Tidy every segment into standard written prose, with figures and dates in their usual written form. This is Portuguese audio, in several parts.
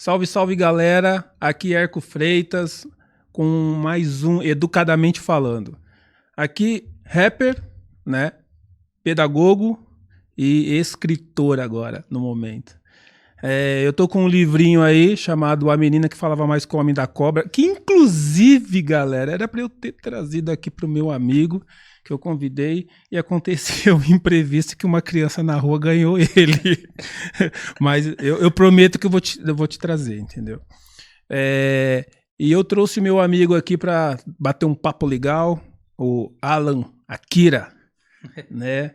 Salve, salve, galera. Aqui é Herco Freitas com mais um Educadamente Falando. Aqui, rapper, né? Pedagogo e escritor agora, no momento. Eu tô com um livrinho aí chamado A Menina que Falava Mais com o Homem da Cobra, que inclusive, galera, era para eu ter trazido aqui pro meu amigo, que eu convidei, e aconteceu um imprevisto que uma criança na rua ganhou ele. Mas eu prometo que eu vou te trazer, entendeu? E eu trouxe meu amigo aqui para bater um papo legal, o Alan Akira, né?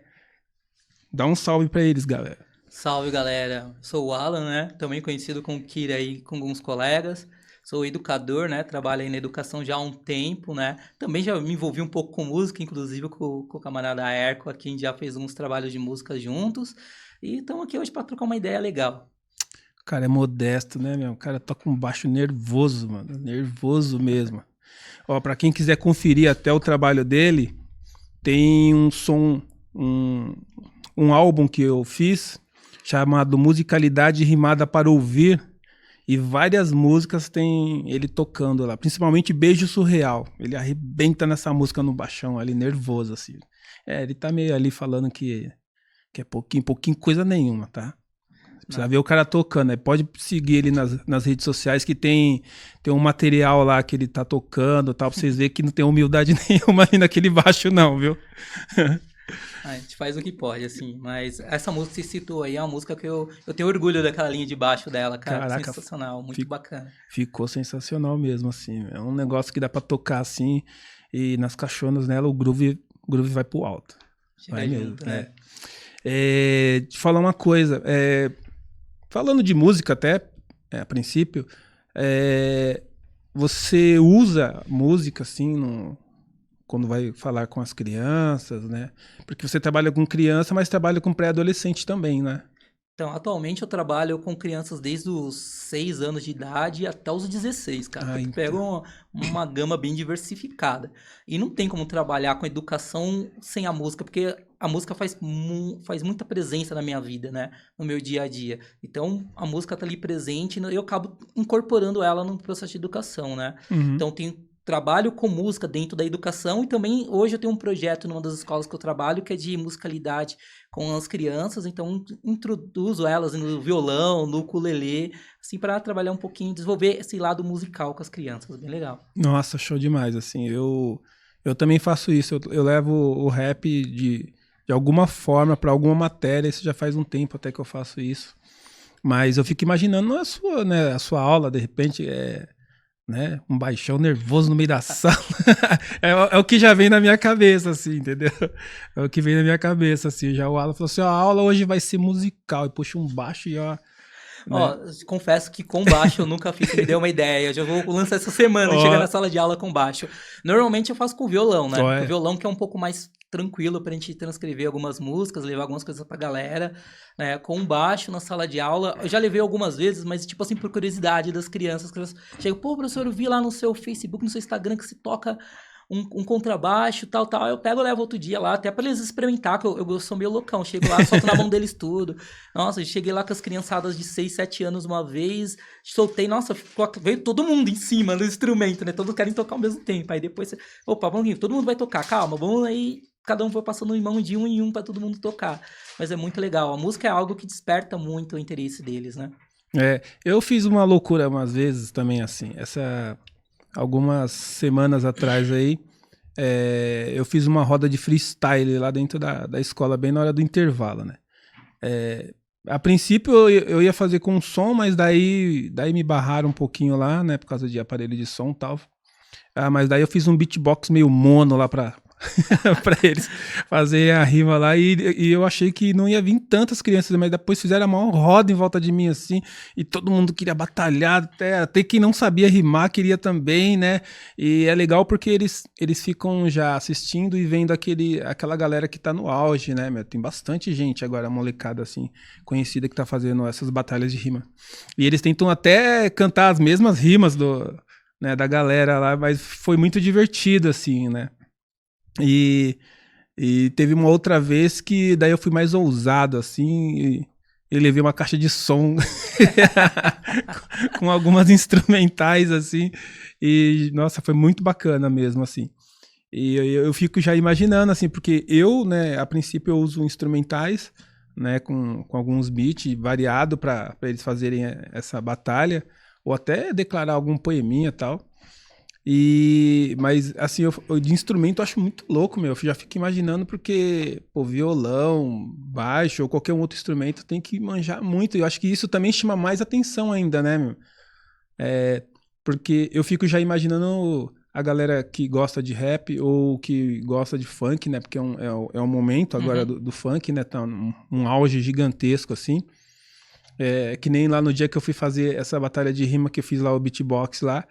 Dá um salve para eles, galera. Salve, galera. Sou o Alan, né? Também conhecido como Kira aí com alguns colegas. Sou educador, né? Trabalho aí na educação já há um tempo, né? Também já me envolvi um pouco com música, inclusive com o camarada Erco aqui, a gente já fez uns trabalhos de música juntos. E estamos aqui hoje para trocar uma ideia legal. O cara é modesto, né, meu? O cara toca um baixo nervoso, mano. Nervoso mesmo. Ó, pra quem quiser conferir até o trabalho dele, tem um som, um álbum que eu fiz chamado Musicalidade Rimada para Ouvir, e várias músicas tem ele tocando lá, principalmente Beijo Surreal. Ele arrebenta nessa música no baixão ali, nervoso, assim. Ele tá meio ali falando que é pouquinho coisa nenhuma, tá? Precisa ver o cara tocando, né? Pode seguir ele nas redes sociais que tem um material lá que ele tá tocando, tal, pra vocês verem que não tem humildade nenhuma ali naquele baixo não, viu? A gente faz o que pode, assim. Mas essa música que você citou aí é uma música que eu tenho orgulho daquela linha de baixo dela, cara. Caraca, sensacional, muito bacana. Ficou sensacional mesmo, assim. É um negócio que dá pra tocar assim, e nas caixonas nela o groove vai pro alto. Chega Vai mesmo, junto, né? Te falar uma coisa, falando de música até, a princípio, você usa música assim quando vai falar com as crianças, né? Porque você trabalha com criança, mas trabalha com pré-adolescente também, né? Então, atualmente eu trabalho com crianças desde os 6 anos de idade até os 16, cara. Ah, Porque eu então. pego uma gama bem diversificada. E não tem como trabalhar com educação sem a música, porque a música faz muita presença na minha vida, né? No meu dia a dia. Então, a música tá ali presente e eu acabo incorporando ela no processo de educação, né? Uhum. Então, trabalho com música dentro da educação e também hoje eu tenho um projeto numa das escolas que eu trabalho que é de musicalidade com as crianças, então introduzo elas no violão, no ukulele, assim, para trabalhar um pouquinho, desenvolver esse lado musical com as crianças, bem legal. Nossa, show demais, assim, eu também faço isso, eu levo o rap de alguma forma para alguma matéria, isso já faz um tempo até que eu faço isso, mas eu fico imaginando a sua aula, de repente, né, um baixão nervoso no meio da sala, é o que já vem na minha cabeça, assim, entendeu? É o que vem na minha cabeça, assim, já o Alan falou assim, ó, a aula hoje vai ser musical, e puxa um baixo e ó, Ó, né? confesso que com baixo eu nunca fiz, me deu uma ideia. Eu já vou lançar essa semana, chegar Ó, na sala de aula com baixo. Normalmente eu faço com violão, né? ó, Com violão que é um pouco mais tranquilo pra gente transcrever algumas músicas, levar algumas coisas pra galera, né? Com baixo na sala de aula, eu já levei algumas vezes, mas tipo assim, por curiosidade das crianças, que elas chegam, pô, professor, eu vi lá no seu Facebook, no seu Instagram que se toca um contrabaixo, tal. Eu pego e levo outro dia lá, até pra eles experimentar, que eu sou meio loucão. Chego lá, solto na mão deles tudo. Nossa, cheguei lá com as criançadas de 6, 7 anos uma vez, soltei, nossa, veio todo mundo em cima do instrumento, né? Todos querem tocar ao mesmo tempo. Aí depois, opa, vamos, todo mundo vai tocar, calma, vamos aí. Cada um foi passando em mão de um em um pra todo mundo tocar. Mas é muito legal. A música é algo que desperta muito o interesse deles, né? eu fiz uma loucura umas vezes também, assim, algumas semanas atrás aí, eu fiz uma roda de freestyle lá dentro da escola, bem na hora do intervalo, né? A princípio eu ia fazer com som, mas daí me barraram um pouquinho lá, né, por causa de aparelho de som e tal. Mas daí eu fiz um beatbox meio mono lá pra eles fazer a rima lá, e eu achei que não ia vir tantas crianças, mas depois fizeram a maior roda em volta de mim, assim, e todo mundo queria batalhar, até quem não sabia rimar queria também, né? E é legal porque eles ficam já assistindo e vendo aquela galera que tá no auge, né, meu? Tem bastante gente agora, molecada, assim, conhecida, que tá fazendo essas batalhas de rima. E eles tentam até cantar as mesmas rimas né, da galera lá, mas foi muito divertido, assim, né? E teve uma outra vez que daí eu fui mais ousado, assim, e levei uma caixa de som com algumas instrumentais, assim, e, nossa, foi muito bacana mesmo, assim. E eu fico já imaginando, assim, porque eu, né, a princípio eu uso instrumentais, né, com alguns beats variado para eles fazerem essa batalha, ou até declarar algum poeminha e tal. Mas, assim, eu de instrumento eu acho muito louco, meu. Eu já fico imaginando porque, pô, violão, baixo ou qualquer outro instrumento tem que manjar muito. E eu acho que isso também chama mais atenção ainda, né, meu? Porque eu fico já imaginando a galera que gosta de rap ou que gosta de funk, né? Porque é um momento agora do funk, né? Tá um auge gigantesco, assim. Que nem lá no dia que eu fui fazer essa batalha de rima que eu fiz lá, o beatbox lá,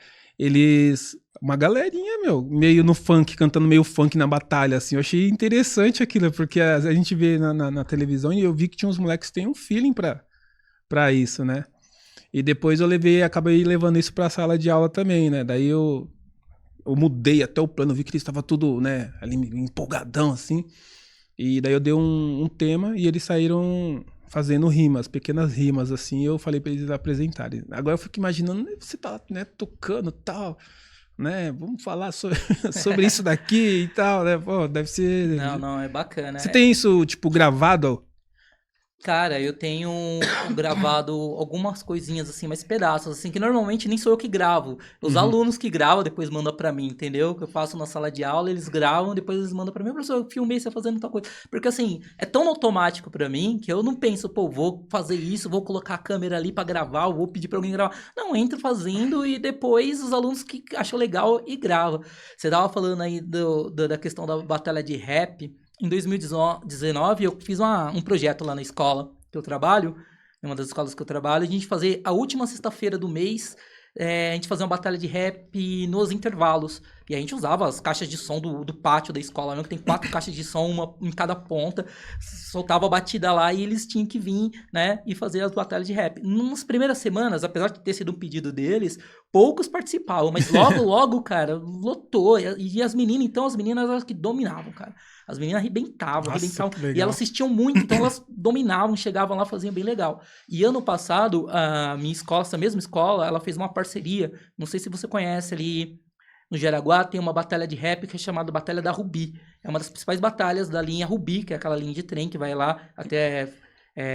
uma galerinha, meu, meio no funk, cantando meio funk na batalha, assim. Eu achei interessante aquilo, porque a gente vê na televisão e eu vi que tinha uns moleques que têm um feeling pra isso, né? E depois acabei levando isso pra sala de aula também, né? Daí eu mudei até o plano, vi que eles estavam tudo, né, ali empolgadão, assim. E daí eu dei um tema e eles saíram fazendo rimas, pequenas rimas, assim, e eu falei pra eles apresentarem. Agora eu fico imaginando, você tá, né, tocando e tal, né, vamos falar sobre isso daqui e tal, né, pô, deve ser... Não, é bacana. Você tem isso, tipo, gravado? Cara, eu tenho gravado algumas coisinhas assim, mas pedaços, assim, que normalmente nem sou eu que gravo. Os alunos que gravam depois mandam pra mim, entendeu? Que eu faço na sala de aula, eles gravam, depois eles mandam pra mim, professor, eu filmei você fazendo tal coisa. Porque assim, é tão automático pra mim que eu não penso, pô, vou fazer isso, vou colocar a câmera ali pra gravar, vou pedir pra alguém gravar. Não, entro fazendo e depois os alunos que acham legal e gravam. Você tava falando aí da questão da batalha de rap. Em 2019, eu fiz um projeto lá na escola que eu trabalho, em uma das escolas que eu trabalho, a gente fazer a última sexta-feira do mês, a gente fazer uma batalha de rap nos intervalos. E a gente usava as caixas de som do pátio da escola, né, que tem 4 caixas de som, uma em cada ponta, soltava a batida lá e eles tinham que vir, né, e fazer as batalhas de rap. Nas primeiras semanas, apesar de ter sido um pedido deles, poucos participavam, mas logo, cara, lotou. E as meninas elas que dominavam, cara. As meninas arrebentavam. E elas assistiam muito, então elas dominavam, chegavam lá, faziam bem legal. E ano passado, a minha escola, essa mesma escola, ela fez uma parceria, não sei se você conhece ali, no Jaraguá tem uma batalha de rap que é chamada Batalha da Rubi. É uma das principais batalhas da linha Rubi, que é aquela linha de trem que vai lá até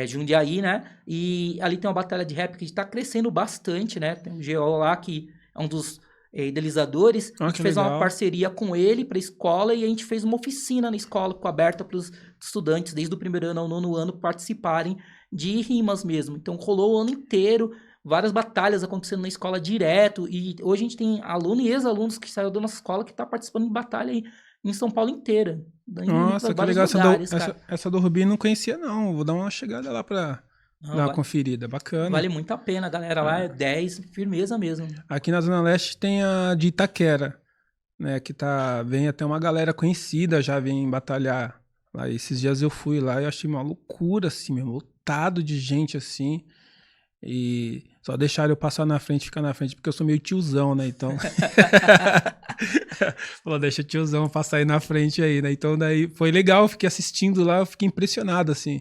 Jundiaí, né? E ali tem uma batalha de rap que está crescendo bastante, né? Tem um GO lá que é um dos idealizadores. A gente fez uma parceria com ele para a escola e a gente fez uma oficina na escola aberta para os estudantes, desde o primeiro ano ao 9º ano, participarem de rimas mesmo. Então rolou o ano inteiro, várias batalhas acontecendo na escola direto, e hoje a gente tem aluno e ex-alunos que saíram da nossa escola que tá participando de batalha aí em São Paulo inteira. Nossa, que legal. Essa do Rubi eu não conhecia, não. Vou dar uma chegada lá pra dar uma conferida. Bacana. Vale muito a pena, galera. Lá é 10, firmeza mesmo. Aqui na Zona Leste tem a de Itaquera, né? Que vem até uma galera conhecida, já vem batalhar lá. Esses dias eu fui lá e achei uma loucura, assim, mesmo. Lotado de gente, assim. E só deixaram eu passar na frente, ficar na frente, porque eu sou meio tiozão, né? Então. Falou, deixa o tiozão passar aí na frente aí, né? Então daí foi legal, fiquei assistindo lá, eu fiquei impressionado, assim.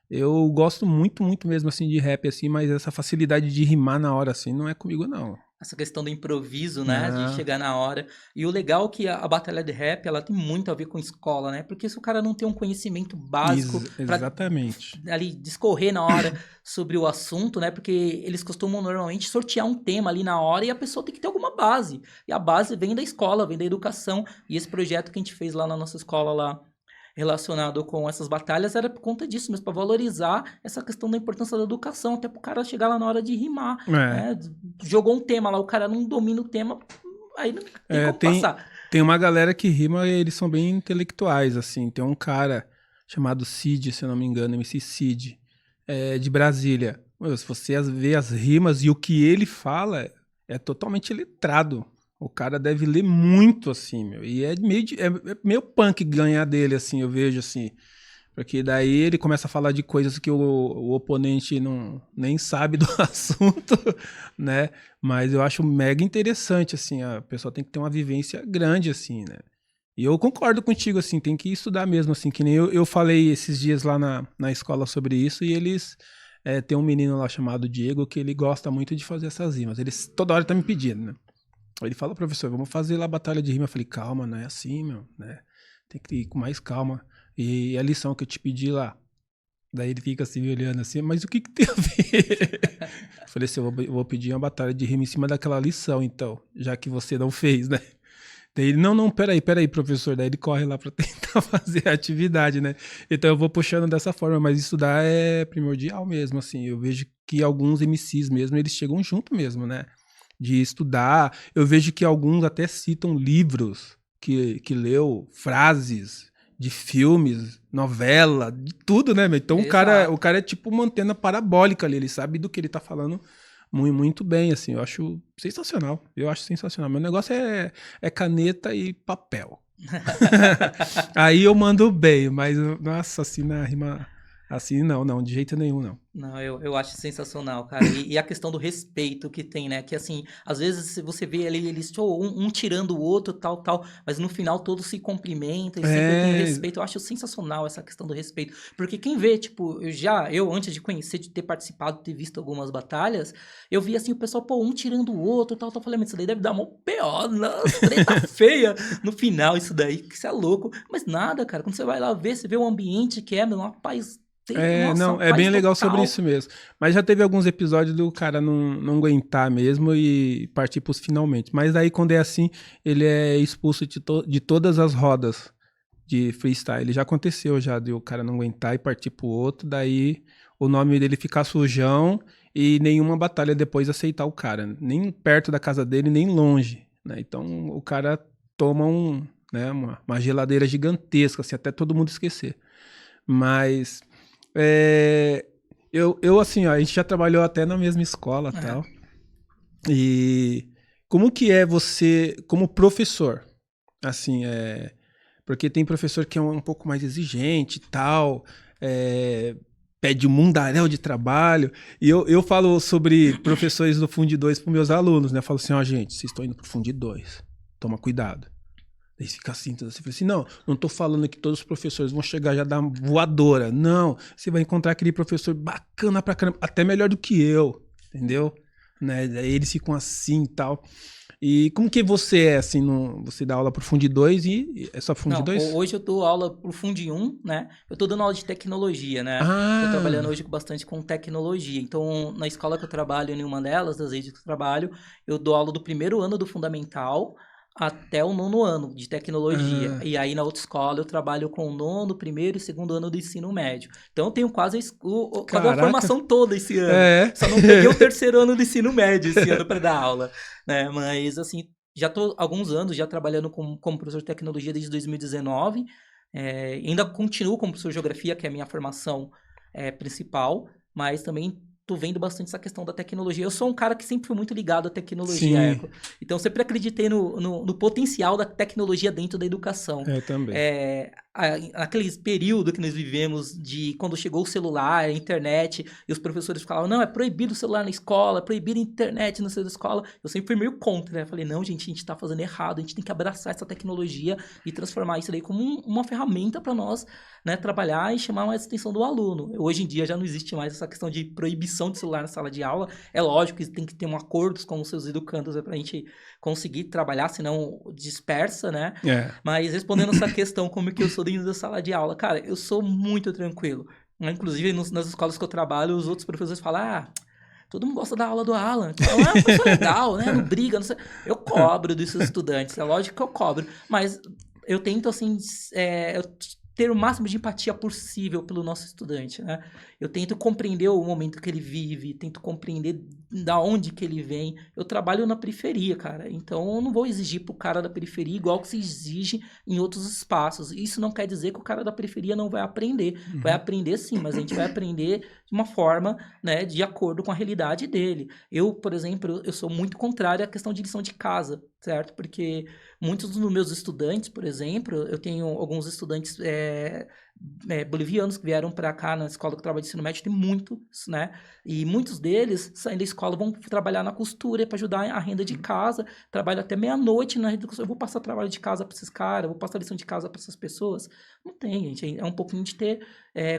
Eu gosto muito, muito mesmo, assim, de rap, assim, mas essa facilidade de rimar na hora, assim, não é comigo, não. Essa questão do improviso, né? De chegar na hora. E o legal é que a batalha de rap, ela tem muito a ver com escola, né? Porque se o cara não tem um conhecimento básico exatamente, pra ali discorrer na hora sobre o assunto, né? Porque eles costumam normalmente sortear um tema ali na hora e a pessoa tem que ter alguma base. E a base vem da escola, vem da educação. E esse projeto que a gente fez lá na nossa escola lá, relacionado com essas batalhas, era por conta disso mesmo, para valorizar essa questão da importância da educação, até pro cara chegar lá na hora de rimar. Né? Jogou um tema lá, o cara não domina o tema, aí não tem como passar. Tem uma galera que rima e eles são bem intelectuais, assim. Tem um cara chamado Cid, se eu não me engano, MC Cid, de Brasília. Se você vê as rimas e o que ele fala, é totalmente letrado. O cara deve ler muito, assim, meu. E é meio punk ganhar dele, assim, eu vejo, assim. Porque daí ele começa a falar de coisas que o oponente nem sabe do assunto, né? Mas eu acho mega interessante, assim. A pessoa tem que ter uma vivência grande, assim, né? E eu concordo contigo, assim, tem que estudar mesmo, assim. Que nem eu falei esses dias lá na escola sobre isso e eles tem um menino lá chamado Diego que ele gosta muito de fazer essas rimas. Ele toda hora tá me pedindo, né? Ele fala, professor, vamos fazer lá a batalha de rima. Eu falei, calma, não é assim, meu, né? Tem que ir com mais calma. E a lição que eu te pedi lá. Daí ele fica assim, me olhando assim, mas o que tem a ver? Eu falei assim, eu vou pedir uma batalha de rima em cima daquela lição, então, já que você não fez, né? Daí ele, não, peraí, professor. Daí ele corre lá pra tentar fazer a atividade, né? Então eu vou puxando dessa forma, mas estudar é primordial mesmo, assim. Eu vejo que alguns MCs mesmo, eles chegam junto mesmo, né? De estudar. Eu vejo que alguns até citam livros que leu, frases de filmes, novela, de tudo, né? Então o cara é tipo uma antena parabólica ali, ele sabe do que ele tá falando muito, muito bem, assim, eu acho sensacional. Eu acho sensacional. Meu negócio é caneta e papel. Aí eu mando bem, mas, nossa, assim, na rima, assim, não, de jeito nenhum, não. Não, eu acho sensacional, cara. E a questão do respeito que tem, né? Que assim, às vezes você vê ali eles um tirando o outro, tal, mas no final todos se cumprimentam e sempre tem respeito. Eu acho sensacional essa questão do respeito. Porque quem vê, tipo, eu antes de conhecer, de ter participado, ter visto algumas batalhas, eu vi assim o pessoal, um tirando o outro, tal. Eu falei, mas isso daí deve dar uma P.O., nossa, treta feia no final, isso daí, que isso é louco. Mas nada, cara, quando você vai lá ver, você vê o ambiente que é, meu, uma paz. Nossa, é bem legal total. Sobre isso mesmo. Mas já teve alguns episódios do cara não aguentar mesmo e partir pros finalmente. Mas daí, quando é assim, ele é expulso de todas as rodas de freestyle. Já aconteceu já de o cara não aguentar e partir pro outro, daí o nome dele ficar sujão e nenhuma batalha depois aceitar o cara. Nem perto da casa dele, nem longe. Né? Então o cara toma uma geladeira gigantesca, assim, até todo mundo esquecer. Mas... eu assim, ó, a gente já trabalhou até na mesma escola e tal. E como que é você, como professor? Assim, porque tem professor que é um pouco mais exigente e tal, pede um mundaréu de trabalho. E eu falo sobre professores do Fundi 2 para meus alunos, né? Eu falo assim, ó, gente, vocês estão indo pro Fundi 2, toma cuidado. Daí fica assim, então você fala assim, não tô falando que todos os professores vão chegar já dar voadora. Não, você vai encontrar aquele professor bacana pra caramba, até melhor do que eu, entendeu? Né? Daí eles ficam assim e tal. E como que você é, assim, você dá aula pro Fundi 2 e é só Fundi 2? Hoje eu dou aula pro Fundi 1, né? Eu tô dando aula de tecnologia, né? Tô trabalhando hoje bastante com tecnologia. Então, na escola que eu trabalho, em uma delas, das redes que eu trabalho, eu dou aula do primeiro ano do fundamental até o 9º ano de tecnologia. E aí, na outra escola, eu trabalho com o 9º, primeiro e segundo ano do ensino médio. Então, eu tenho quase a formação toda esse ano. Só não peguei o 3º ano do ensino médio esse ano para dar aula. Né? Mas, assim, já estou há alguns anos já trabalhando como professor de tecnologia desde 2019. Ainda continuo como professor de geografia, que é a minha formação principal, mas também tô vendo bastante essa questão da tecnologia. Eu sou um cara que sempre foi muito ligado à tecnologia, Eco. Então, eu sempre acreditei no potencial da tecnologia dentro da educação. Eu também. Aquele período que nós vivemos de quando chegou o celular, a internet, e os professores falavam, não, é proibido o celular na escola, é proibido a internet no centro da escola. Eu sempre fui meio contra, né? Eu falei, não, gente, a gente tá fazendo errado, a gente tem que abraçar essa tecnologia e transformar isso daí como uma ferramenta para nós, né, trabalhar e chamar mais a atenção do aluno. Hoje em dia já não existe mais essa questão de proibição de celular na sala de aula. É lógico que tem que ter um acordo com os seus educandos pra gente conseguir trabalhar, senão dispersa, né? Mas respondendo essa questão, como que eu sou dentro da sala de aula, cara, eu sou muito tranquilo. Inclusive, nas escolas que eu trabalho, os outros professores falam, todo mundo gosta da aula do Alan. Fala, professor legal, né? Não briga, não sei. Eu cobro dos estudantes, é lógico que eu cobro. Mas eu tento, assim, ter o máximo de empatia possível pelo nosso estudante, né? Eu tento compreender o momento que ele vive, tento compreender da onde que ele vem. Eu trabalho na periferia, cara, então eu não vou exigir pro cara da periferia igual que se exige em outros espaços. Isso não quer dizer que o cara da periferia não vai aprender. Vai aprender sim, mas a gente vai aprender de uma forma, né, de acordo com a realidade dele. Eu, por exemplo, eu sou muito contrário à questão de lição de casa, certo? Porque muitos dos meus estudantes, por exemplo, eu tenho alguns estudantes bolivianos que vieram para cá na escola que eu trabalho de ensino médio, tem muitos, né? E muitos deles, saindo da escola, vão trabalhar na costura para ajudar a renda de casa, trabalham até meia-noite na renda de costura. Eu vou passar trabalho de casa para esses caras, eu vou passar lição de casa para essas pessoas. Não tem, gente. É um pouquinho de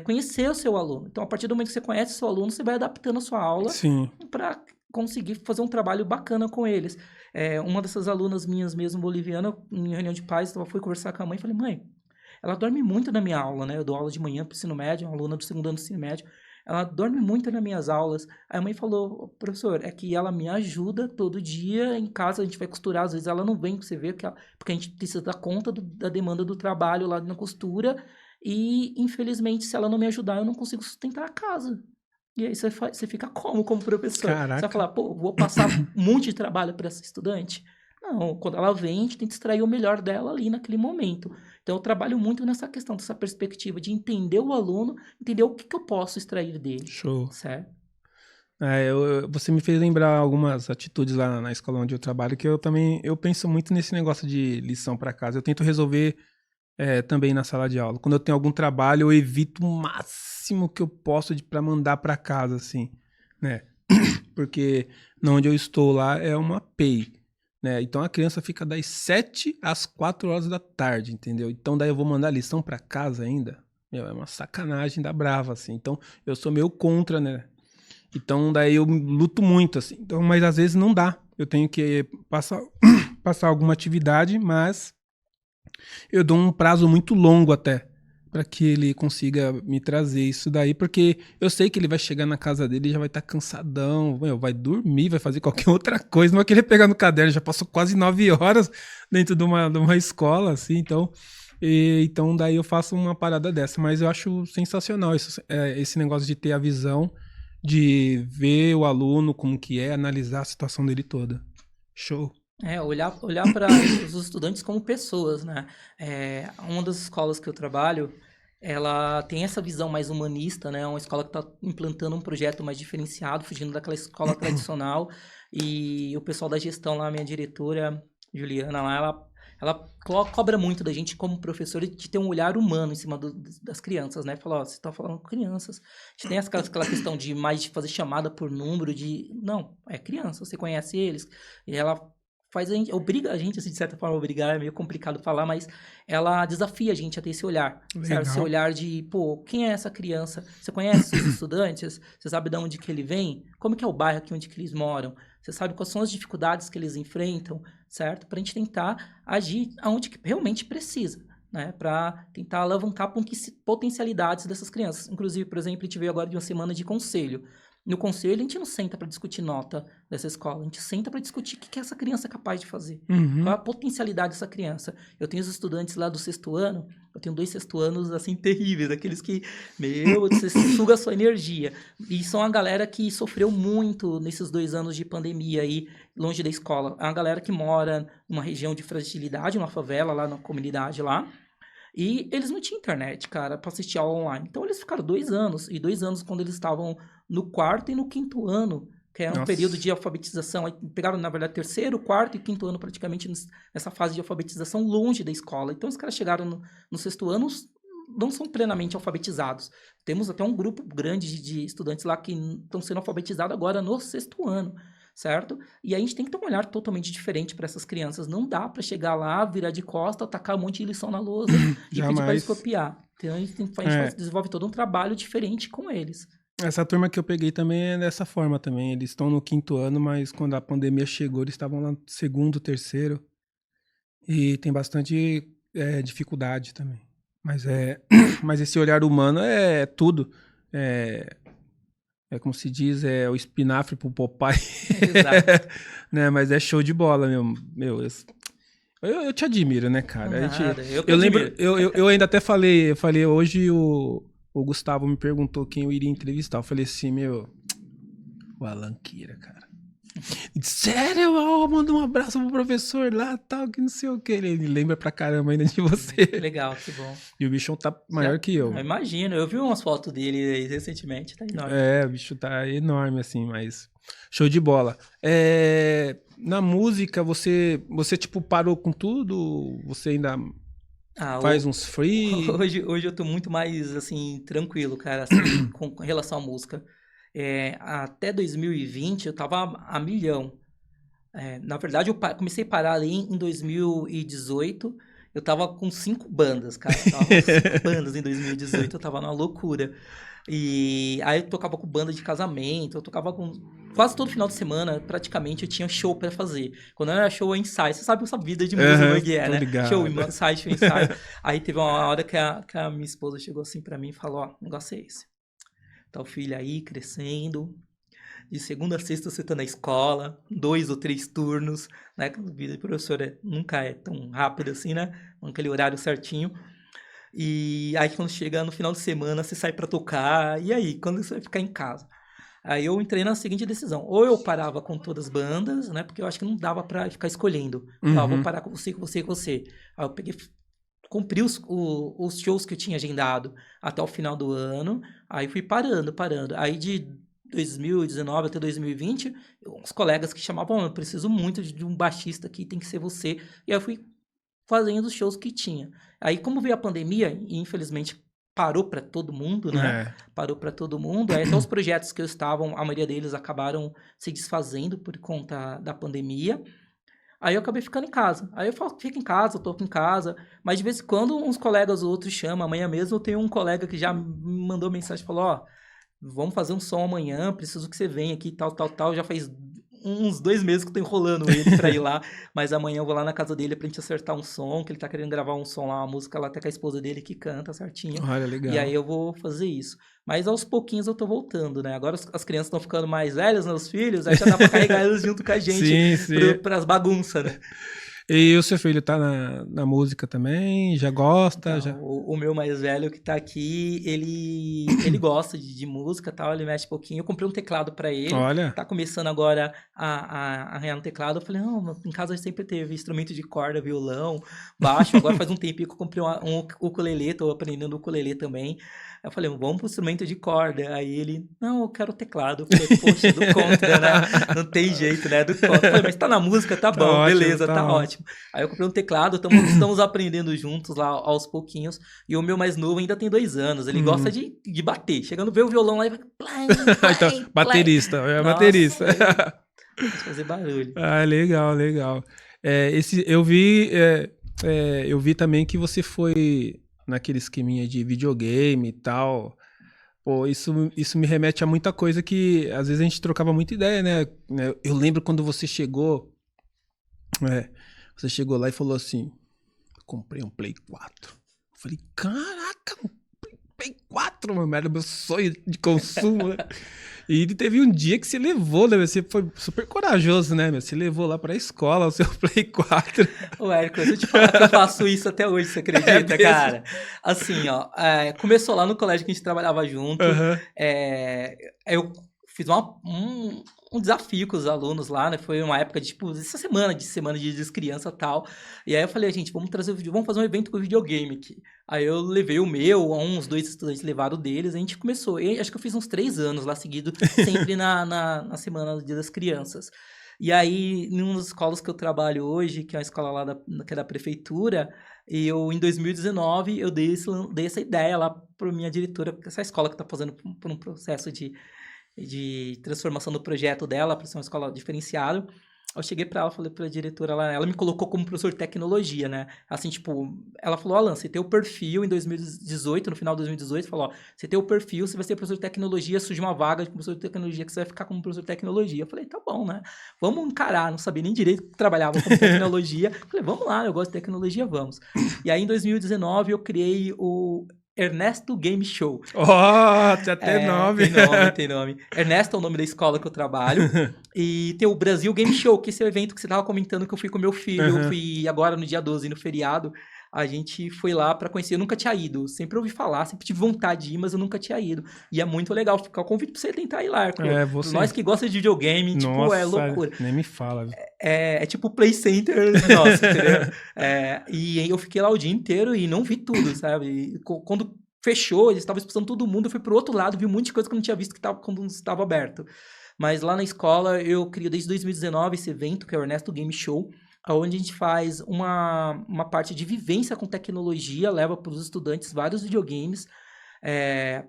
conhecer o seu aluno. Então, a partir do momento que você conhece o seu aluno, você vai adaptando a sua aula para conseguir fazer um trabalho bacana com eles. Uma dessas alunas minhas mesmo, boliviana, em reunião de pais, eu fui conversar com a mãe e falei, mãe, ela dorme muito na minha aula, né? Eu dou aula de manhã para o ensino médio, uma aluna do segundo ano do ensino médio. Ela dorme muito nas minhas aulas. Aí a mãe falou, professor, é que ela me ajuda todo dia em casa, a gente vai costurar, às vezes ela não vem para você ver, porque a gente precisa dar conta da demanda do trabalho lá na costura, e infelizmente, se ela não me ajudar, eu não consigo sustentar a casa. E aí você fica como professor? Caraca. Você vai falar, pô, vou passar um monte de trabalho para essa estudante? Não, quando ela vem, a gente tem que extrair o melhor dela ali naquele momento. Então, eu trabalho muito nessa questão, dessa perspectiva de entender o aluno, entender o que eu posso extrair dele. Show. Certo? Você me fez lembrar algumas atitudes lá na escola onde eu trabalho, que eu penso muito nesse negócio de lição para casa. Eu tento resolver também na sala de aula. Quando eu tenho algum trabalho, eu evito o máximo que eu posso para mandar para casa, assim, né? Porque onde eu estou lá é uma PEI, né? Então a criança fica das 7 às 4 horas da tarde, entendeu? Então daí eu vou mandar lição para casa ainda. É uma sacanagem da brava, assim. Então eu sou meio contra, né? Então daí eu luto muito, assim. Então, mas às vezes não dá. Eu tenho que passar alguma atividade, mas eu dou um prazo muito longo até para que ele consiga me trazer isso daí, porque eu sei que ele vai chegar na casa dele e já vai estar cansadão, vai dormir, vai fazer qualquer outra coisa, não vai querer pegar no caderno, já passou quase 9 horas dentro de uma escola, assim, então daí eu faço uma parada dessa, mas eu acho sensacional esse negócio de ter a visão, de ver o aluno como que é, analisar a situação dele toda. Show. Olhar para os estudantes como pessoas, né? Uma das escolas que eu trabalho, ela tem essa visão mais humanista, né? É uma escola que está implantando um projeto mais diferenciado, fugindo daquela escola tradicional. E o pessoal da gestão lá, minha diretora, Juliana, lá, ela cobra muito da gente como professor de ter um olhar humano em cima das crianças, né? Fala, você está falando com crianças. A gente tem aquela questão de mais de fazer chamada por número, não, é criança, você conhece eles. E ela obriga a gente, assim, de certa forma, obrigar, é meio complicado falar, mas ela desafia a gente a ter esse olhar, certo? Esse olhar de, pô, quem é essa criança? Você conhece os estudantes? Você sabe de onde que ele vem? Como que é o bairro aqui onde que eles moram? Você sabe quais são as dificuldades que eles enfrentam, certo? Pra gente tentar agir aonde que realmente precisa, né? Pra tentar alavancar potencialidades dessas crianças. Inclusive, por exemplo, a gente veio agora de uma semana de conselho. No conselho, a gente não senta para discutir nota dessa escola, a gente senta para discutir o que essa criança é capaz de fazer, qual é a potencialidade dessa criança. Eu tenho os estudantes lá do 6º ano, eu tenho 2 6º anos, assim, terríveis, aqueles que, você suga a sua energia. E são a galera que sofreu muito nesses 2 anos de pandemia aí, longe da escola. É uma galera que mora numa região de fragilidade, numa favela lá na comunidade lá. E eles não tinham internet, cara, para assistir aula online. Então eles ficaram 2 anos. E 2 anos quando eles estavam no 4º e no 5º ano, que era um período de alfabetização. Aí pegaram, na verdade, 3º, 4º e 5º ano praticamente nessa fase de alfabetização longe da escola. Então os caras chegaram no 6º ano, não são plenamente alfabetizados. Temos até um grupo grande de estudantes lá que estão sendo alfabetizados agora no 6º ano. Certo? E a gente tem que ter um olhar totalmente diferente para essas crianças. Não dá para chegar lá, virar de costa, tacar um monte de lição na lousa e pedir para eles copiar. Então a gente desenvolve todo um trabalho diferente com eles. Essa turma que eu peguei também é dessa forma também. Eles estão no 5º ano, mas quando a pandemia chegou, eles estavam lá no 2º, 3º. E tem bastante dificuldade também. Mas esse olhar humano é tudo. Como se diz, o espinafre pro Popeye. Exato. Né? Mas é show de bola, meu. Eu te admiro, né, cara? Eu lembro, eu ainda até falei hoje o Gustavo me perguntou quem eu iria entrevistar. Eu falei assim, o Alan Kira, cara. Sério, manda um abraço pro professor lá, tal, que não sei o que. Ele lembra pra caramba ainda de você. Legal, que bom. E o bichão tá maior que eu. Eu imagino, eu vi umas fotos dele aí recentemente, tá enorme. O bicho tá enorme, assim, mas show de bola. Na música, você tipo, parou com tudo? Você ainda Ah, Faz uns free? hoje eu tô muito mais, assim, tranquilo, cara, assim, com relação à música. Até 2020 eu tava a milhão. Na verdade, eu comecei a parar ali em 2018. Eu tava com 5 bandas, cara. Eu tava com 5 bandas em 2018, eu tava numa loucura. E aí eu tocava com banda de casamento, eu tocava com. Quase todo final de semana, praticamente, eu tinha show pra fazer. Quando não era show, é ensaio. Você sabe essa vida de música como é que é, Tô né? Show, ligado. ensaio, show, ensaio. Aí teve uma hora que a minha esposa chegou assim pra mim e falou: Ó, o negócio é esse. Tá o filho aí crescendo, de segunda a sexta você tá na escola, 2 ou 3 turnos, né? Que a vida de professora nunca é tão rápida assim, né? Naquele horário certinho. E aí quando chega no final de semana, você sai pra tocar. E aí, quando você vai ficar em casa? Aí eu entrei na seguinte decisão. Ou eu parava com todas as bandas, né? Porque eu acho que não dava pra ficar escolhendo. Falava, vou Uhum. parar com você, com você, com você. Aí eu peguei, cumpri os shows que eu tinha agendado até o final do ano. Aí fui parando. Aí de 2019 até 2020, uns colegas que chamavam, eu preciso muito de um baixista aqui, tem que ser você. E aí eu fui fazendo os shows que tinha. Aí como veio a pandemia, e infelizmente parou para todo mundo, né? É. Parou para todo mundo. Aí até os projetos que eu estava, a maioria deles acabaram se desfazendo por conta da pandemia. Aí eu acabei ficando em casa. Aí eu falo, fica em casa, eu toco em casa. Mas de vez em quando uns colegas ou outros chamam. Amanhã mesmo eu tenho um colega que já me mandou mensagem e falou, ó, vamos fazer um som amanhã, preciso que você venha aqui, tal, tal, tal. Já faz uns 2 meses que eu tô enrolando ele pra ir lá, mas amanhã eu vou lá na casa dele pra gente acertar um som, que ele tá querendo gravar um som lá, uma música lá até com a esposa dele que canta certinho. Olha, E aí legal. eu vou fazer isso. Mas aos pouquinhos eu tô voltando, né? Agora as crianças estão ficando mais velhas, né? Os filhos, aí já dá pra carregar eles junto com a gente Sim, sim. pras bagunças, né? E o seu filho tá na música também? Já gosta? Então, Já... o meu mais velho que tá aqui, ele gosta de música e tal, ele mexe um pouquinho. Eu comprei um teclado pra ele, Olha. tá começando agora a arranhar no teclado. Eu falei, não, em casa sempre teve instrumento de corda, violão, baixo. Agora faz um tempinho que eu comprei um ukulele, tô aprendendo ukulele também. Eu falei, vamos pro instrumento de corda. Aí ele, não, eu quero teclado. Eu falei, poxa, do contra, né? Não tem jeito, né? Do contra. Eu falei, mas tá na música, tá Tá bom, ótimo, beleza, tá tá ótimo. ótimo. Aí eu comprei um teclado, estamos aprendendo juntos lá aos pouquinhos. E o meu mais novo ainda tem 2 anos. Ele gosta Uhum. de bater. Chegando, vê o violão lá e vai. Play, Então, play, play. baterista, é Nossa, baterista. ele gosta de fazer barulho. Ah, legal, legal. Eu vi também que você foi naquele esqueminha de videogame e tal. Pô, isso me remete a muita coisa que às vezes a gente trocava muita ideia, né? Eu lembro quando você chegou lá e falou assim: comprei um Play 4. Eu falei, caraca, um Play 4, mano, era meu sonho de consumo, né? E teve um dia que você levou, né? Você foi super corajoso, né? Você levou lá pra escola o seu Play 4. Ô, Érico, se eu te falar que eu faço isso até hoje, você acredita, Mesmo? cara? Assim, ó, começou lá no colégio que a gente trabalhava junto. Aham. Eu fiz um desafio com os alunos lá, né? Foi uma época de, tipo, essa semana de Dias Criança e tal. E aí eu falei, gente, vamos trazer o vídeo, vamos fazer um evento com videogame aqui. Aí eu levei o meu, uns 2 estudantes levaram o deles, a gente começou. E acho que eu fiz uns 3 anos lá seguido, sempre na semana do Dia das Crianças. E aí, em uma das escolas que eu trabalho hoje, que é uma escola lá que é da prefeitura, em 2019, eu dei essa ideia lá para minha diretora, porque essa escola que está passando por um processo de transformação do projeto dela para ser uma escola diferenciada. Eu cheguei para ela, falei para a diretora lá, ela me colocou como professor de tecnologia, né? Assim, tipo, ela falou, Alan, você tem o perfil em 2018, no final de 2018, falou, ó, você tem o perfil, você vai ser professor de tecnologia, surge uma vaga de professor de tecnologia que você vai ficar como professor de tecnologia. Eu falei, tá bom, né? Vamos encarar, não sabia nem direito que trabalhava com tecnologia. Falei, vamos lá, eu gosto de tecnologia, vamos. E aí, em 2019, eu criei o Ernesto Game Show. Ó, tem até nome. Tem nome. Ernesto é o nome da escola que eu trabalho. E tem o Brasil Game Show, que esse é o evento que você tava comentando que eu fui com meu filho. Eu fui agora no dia 12, no feriado. A gente foi lá pra conhecer. Eu nunca tinha ido. Sempre ouvi falar, sempre tive vontade de ir, mas eu nunca tinha ido. E é muito legal. Fica o convite pra você tentar ir lá, Arco. Você... Nós que gostamos de videogame, Nossa, é loucura. Nem me fala. Viu? É tipo o Play Center nosso, entendeu? E aí eu fiquei lá o dia inteiro e não vi tudo, sabe? E quando fechou, eles estavam expulsando todo mundo, eu fui pro outro lado, vi um monte de coisa que eu não tinha visto quando estava aberto. Mas lá na escola eu crio desde 2019 esse evento, que é o Ernesto Game Show. onde a gente faz uma parte de vivência com tecnologia, leva para os estudantes vários videogames,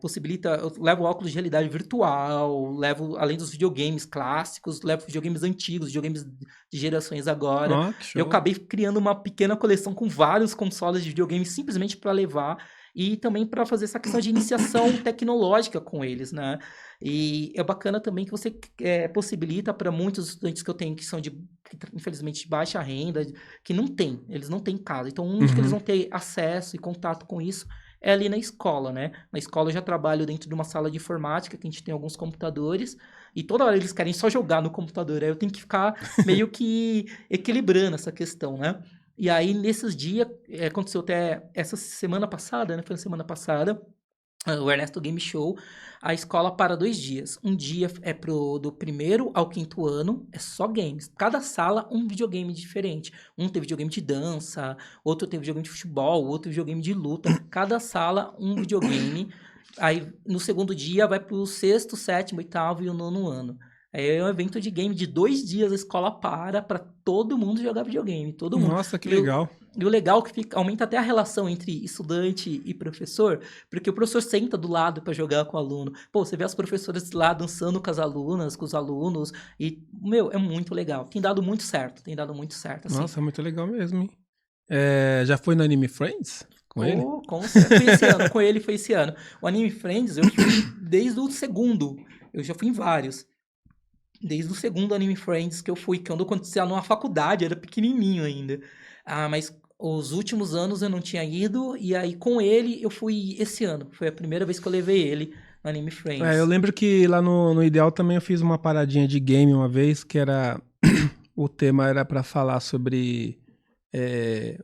possibilita, eu levo óculos de realidade virtual, levo, além dos videogames clássicos, levo videogames antigos, videogames de gerações agora. Ó, que Eu show. acabei criando uma pequena coleção com vários consoles de videogames simplesmente para levar e também para fazer essa questão de iniciação tecnológica com eles, né? E é bacana também que você possibilita para muitos estudantes que eu tenho que são infelizmente, de baixa renda, que não tem, eles não têm casa. Então, onde que eles Uhum. vão ter acesso e contato com isso é ali na escola, né? Na escola eu já trabalho dentro de uma sala de informática, que a gente tem alguns computadores, e toda hora eles querem só jogar no computador. Aí eu tenho que ficar meio que equilibrando essa questão, né? E aí, nesses dias, aconteceu até essa semana passada, né? Foi na semana passada, o Ernesto Game Show, a escola para 2 dias. Um dia é do primeiro ao quinto ano, é só games. Cada sala, um videogame diferente. Um tem videogame de dança, outro tem videogame de futebol, outro videogame de luta. Cada sala, um videogame. Aí, no segundo dia, vai para o sexto, sétimo, oitavo e o nono ano. Aí é um evento de game de 2 dias, a escola para todo mundo jogar videogame, todo mundo. Nossa, que E o, legal. e o legal é que aumenta até a relação entre estudante e professor, porque o professor senta do lado para jogar com o aluno. Pô, você vê as professoras lá dançando com as alunas, com os alunos, e, meu, é muito legal. Tem dado muito certo, assim. Nossa, muito legal mesmo, hein? Já foi no Anime Friends com ele? Pô, com certeza. Foi esse ano, com ele foi esse ano. O Anime Friends, eu fui desde o segundo, eu já fui em vários. Desde o segundo Anime Friends que eu fui, que quando acontecia numa faculdade, era pequenininho ainda. Ah, mas os últimos anos eu não tinha ido, e aí com ele eu fui esse ano. Foi a primeira vez que eu levei ele no Anime Eu Friends. lembro que lá no Ideal também eu fiz uma paradinha de game uma vez, que era. O tema era pra falar sobre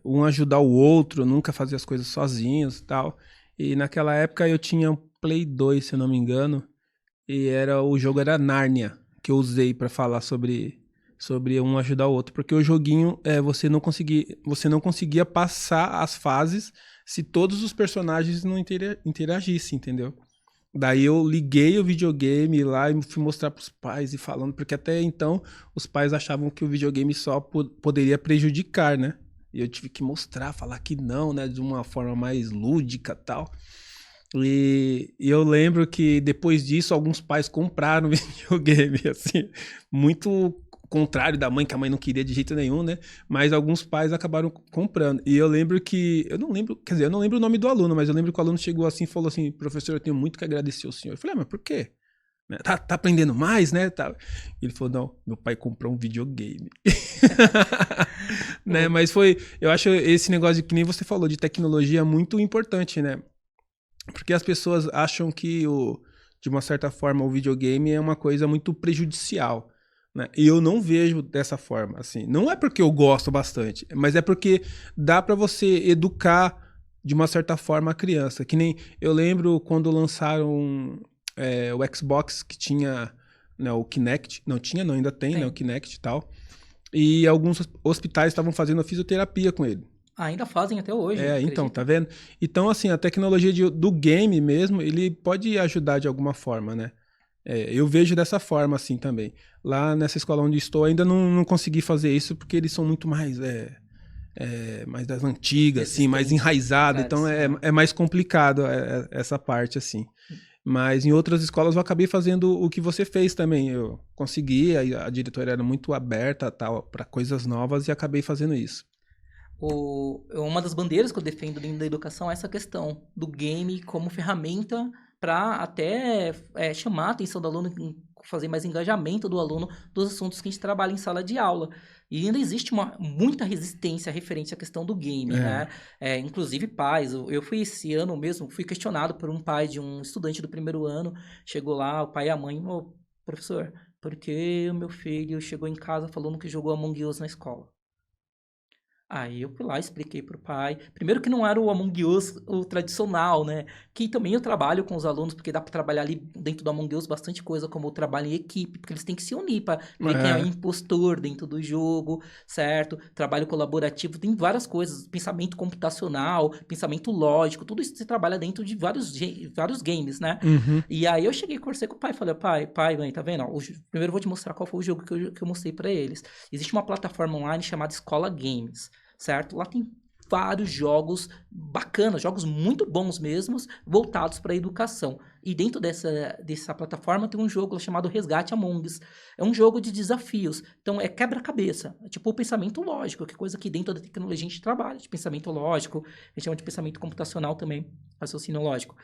um ajudar o outro, nunca fazer as coisas sozinhos e tal. E naquela época eu tinha um Play 2, se eu não me engano, e o jogo era Nárnia, que eu usei pra falar sobre um ajudar o outro, porque o joguinho você não conseguia passar as fases se todos os personagens não interagissem, entendeu? Daí eu liguei o videogame lá e fui mostrar pros pais e falando, porque até então os pais achavam que o videogame só poderia prejudicar, né? E eu tive que mostrar, falar que não, né? De uma forma mais lúdica e tal. E eu lembro que depois disso, alguns pais compraram videogame, assim, muito contrário da mãe, que a mãe não queria de jeito nenhum, né? Mas alguns pais acabaram comprando. E eu lembro que, eu não lembro, quer dizer, eu não lembro o nome do aluno, mas eu lembro que o aluno chegou assim e falou assim: professor, eu tenho muito que agradecer ao senhor. Eu falei: mas por quê? Né? Tá aprendendo mais, né? Tá. Ele falou: não, meu pai comprou um videogame. Né? Pô, Mas eu acho esse negócio de que nem você falou, de tecnologia muito importante, né? Porque as pessoas acham que, de uma certa forma, o videogame é uma coisa muito prejudicial. Né? E eu não vejo dessa forma. Assim. Não é porque eu gosto bastante, mas é porque dá para você educar de uma certa forma a criança. Que nem eu lembro quando lançaram o Xbox que tinha, né, o Kinect. Não tinha, não, ainda tem, né, o tem. Kinect e tal. E alguns hospitais estavam fazendo a fisioterapia com ele. Ainda fazem até hoje, Então, tá acredita? vendo? Então, assim, a tecnologia do game mesmo, ele pode ajudar de alguma forma, né? Eu vejo dessa forma, assim, também. Lá nessa escola onde estou, ainda não consegui fazer isso, porque eles são muito mais das antigas, assim, mais Resistente, enraizados, então tradicional. é mais complicado essa parte, assim. Mas em outras escolas eu acabei fazendo o que você fez também. Eu consegui, a diretora era muito aberta, tal, para coisas novas e acabei fazendo isso. Uma das bandeiras que eu defendo dentro da educação é essa questão do game como ferramenta para até chamar a atenção do aluno, fazer mais engajamento do aluno dos assuntos que a gente trabalha em sala de aula. E ainda existe muita resistência referente à questão do game, É. né? Inclusive pais. Eu fui esse ano mesmo, fui questionado por um pai de um estudante do primeiro ano. Chegou lá, o pai e a mãe, ô, professor, por que o meu filho chegou em casa falando que jogou Among Us na escola? Aí eu fui lá, expliquei pro pai. Primeiro que não era o Among Us, o tradicional, né? Que também eu trabalho com os alunos, porque dá para trabalhar ali dentro do Among Us bastante coisa, como o trabalho em equipe, porque eles têm que se unir para ver quem é o É. impostor dentro do jogo, certo? Trabalho colaborativo, tem várias coisas, pensamento computacional, pensamento lógico, tudo isso se trabalha dentro de vários games, né? Uhum. E aí eu cheguei e conversei com o pai, falei, pai, mãe, tá vendo? Ó, primeiro eu vou te mostrar qual foi o jogo que eu mostrei para eles. Existe uma plataforma online chamada Escola Games, certo? Lá tem vários jogos bacanas, jogos muito bons mesmos, voltados para a educação. E dentro dessa plataforma tem um jogo chamado Resgate Among Us. É um jogo de desafios. Então é quebra-cabeça. É tipo o pensamento lógico, que é coisa que dentro da tecnologia a gente trabalha, de pensamento lógico, a gente chama de pensamento computacional também, raciocínio lógico.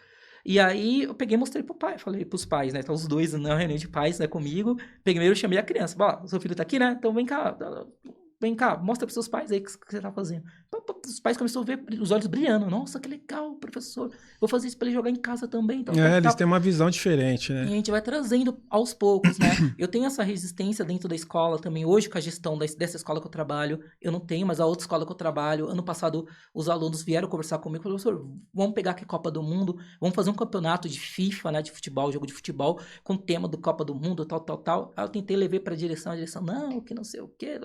E aí eu peguei e mostrei pro pai, falei pros pais, né? Tá os dois na reunião de pais, né, comigo. Primeiro eu chamei a criança, ó, seu filho tá aqui, né? Então vem cá, mostra pros seus pais aí o que você tá fazendo. Então, os pais começaram a ver os olhos brilhando. Nossa, que legal, professor. Vou fazer isso pra ele jogar em casa também, tal, tal, Eles tal. têm uma visão diferente, E a né? gente vai trazendo aos poucos, né? Eu tenho essa resistência dentro da escola também. Hoje, com a gestão dessa escola que eu trabalho, eu não tenho, mas a outra escola que eu trabalho, ano passado, os alunos vieram conversar comigo e falaram, professor, vamos pegar aqui a Copa do Mundo, vamos fazer um campeonato de FIFA, né? De futebol, jogo de futebol, com o tema do Copa do Mundo, tal, tal, tal. Aí eu tentei levar pra direção, a direção, não, que não sei o quê.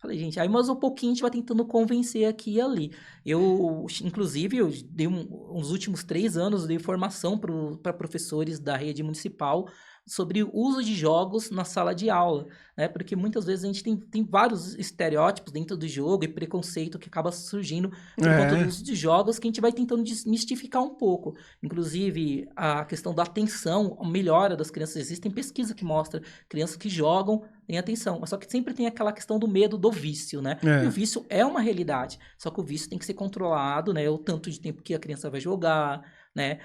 Falei, gente, aí mais um pouquinho a gente vai tentando convencer aqui e ali. Eu, inclusive, eu dei uns últimos 3 anos, dei formação para professores da rede municipal sobre o uso de jogos na sala de aula, né? Porque muitas vezes a gente tem vários estereótipos dentro do jogo e preconceito que acaba surgindo por conta do É, uso de jogos que a gente vai tentando desmistificar um pouco. Inclusive, a questão da atenção, a melhora das crianças. Existem pesquisas que mostram crianças que jogam têm atenção, mas só que sempre tem aquela questão do medo do vício, né? E o é. vício é uma realidade, só que o vício tem que ser controlado, né? O tanto de tempo que a criança vai jogar, né?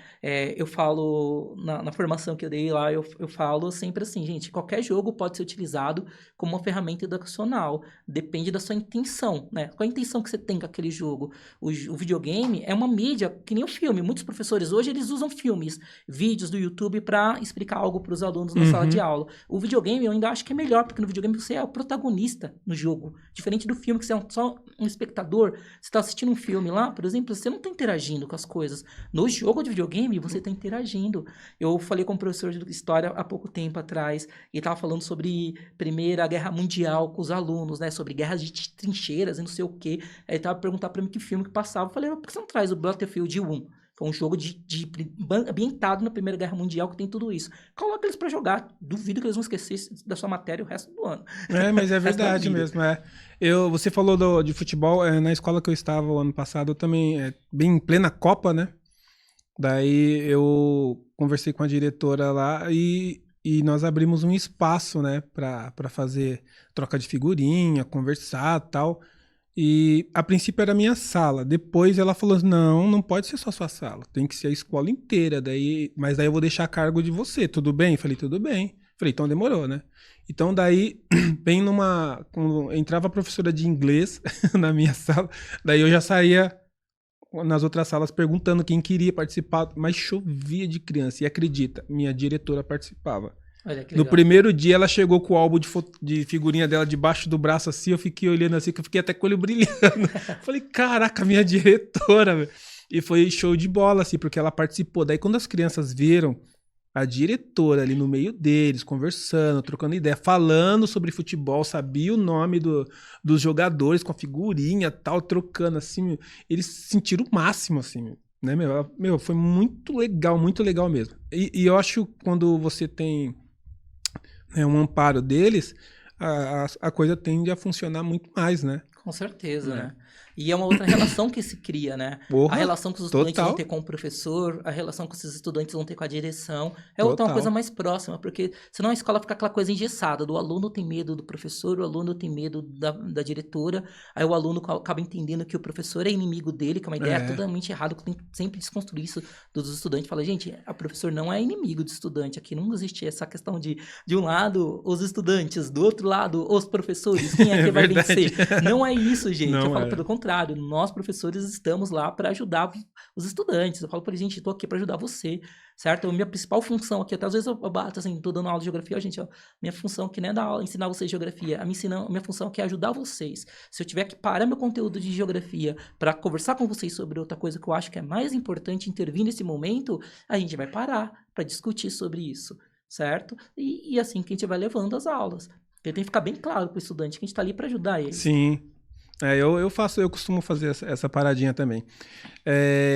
Eu falo, na formação que eu dei lá, eu falo sempre assim, gente, qualquer jogo pode ser utilizado como uma ferramenta educacional, depende da sua intenção, né? Qual a intenção que você tem com aquele jogo? O videogame é uma mídia, que nem o filme, muitos professores hoje, eles usam filmes, vídeos do YouTube para explicar algo para os alunos na sala de Uhum. aula. O videogame eu ainda acho que é melhor, porque no videogame você é o protagonista no jogo, diferente do filme, que você é só um espectador, você está assistindo um filme lá, por exemplo, você não está interagindo com as coisas. No jogo de videogame, você está interagindo. Eu falei com um professor de história há pouco tempo atrás, e estava falando sobre Primeira Guerra Mundial com os alunos, né? Sobre guerras de trincheiras e não sei o quê. Aí ele estava perguntando para mim que filme que passava. Eu falei, por que você não traz o Battlefield 1? Que é um jogo ambientado na Primeira Guerra Mundial que tem tudo isso. Coloca eles para jogar. Duvido que eles vão esquecer da sua matéria o resto do ano. Mas é O resto da verdade vida. mesmo. Você falou de futebol, na escola que eu estava o ano passado, eu também, bem em plena Copa, né? Daí eu conversei com a diretora lá e nós abrimos um espaço, né, para fazer troca de figurinha, conversar tal. E a princípio era a minha sala. Depois ela falou: não, não pode ser só sua sala, tem que ser a escola inteira. Mas daí eu vou deixar a cargo de você, tudo bem? Falei: tudo bem. Falei: então demorou, né? Então daí, bem quando entrava a professora de inglês na minha sala, daí eu já saía nas outras salas perguntando quem queria participar, mas chovia de criança. E acredita, minha diretora participava. Olha que No legal. primeiro dia ela chegou com o álbum de figurinha dela debaixo do braço assim, eu fiquei olhando assim, que eu fiquei até com o olho brilhando. Falei, caraca, minha diretora, velho. E foi show de bola, assim, porque ela participou. Daí quando as crianças viram a diretora ali no meio deles, conversando, trocando ideia, falando sobre futebol, sabia o nome dos jogadores com a figurinha tal, trocando assim, eles sentiram o máximo, assim, né, meu, foi muito legal mesmo. E eu acho que quando você tem, né, um amparo deles, a coisa tende a funcionar muito mais, né? Com certeza, É. né? E é uma outra relação que se cria, né? A Porra, relação que os estudantes vão total, ter com o professor, a relação que esses estudantes vão ter com a direção, é outra uma coisa total. mais próxima, porque senão a escola fica aquela coisa engessada, do aluno tem medo do professor, o aluno tem medo da diretora, aí o aluno acaba entendendo que o professor é inimigo dele, que é uma ideia É, totalmente errada, que tem que sempre desconstruir isso dos estudantes. Fala, gente, a professor não é inimigo do estudante, aqui não existe essa questão de um lado, os estudantes, do outro lado, os professores, quem é que vai verdade. vencer? Não é isso, gente. Eu Não falo é. pelo contrário, nós professores estamos lá para ajudar os estudantes. Eu falo para eles, gente, estou aqui para ajudar você, certo? A minha principal função aqui, até às vezes eu bato assim, estou dando aula de geografia, gente, ó, minha função aqui não é dar aula, ensinar vocês geografia, a minha função aqui é ajudar vocês. Se eu tiver que parar meu conteúdo de geografia para conversar com vocês sobre outra coisa que eu acho que é mais importante intervir nesse momento, a gente vai parar para discutir sobre isso, certo? E assim que a gente vai levando as aulas. Porque tem que ficar bem claro para o estudante que a gente está ali para ajudar ele. Sim. Eu costumo fazer essa paradinha também.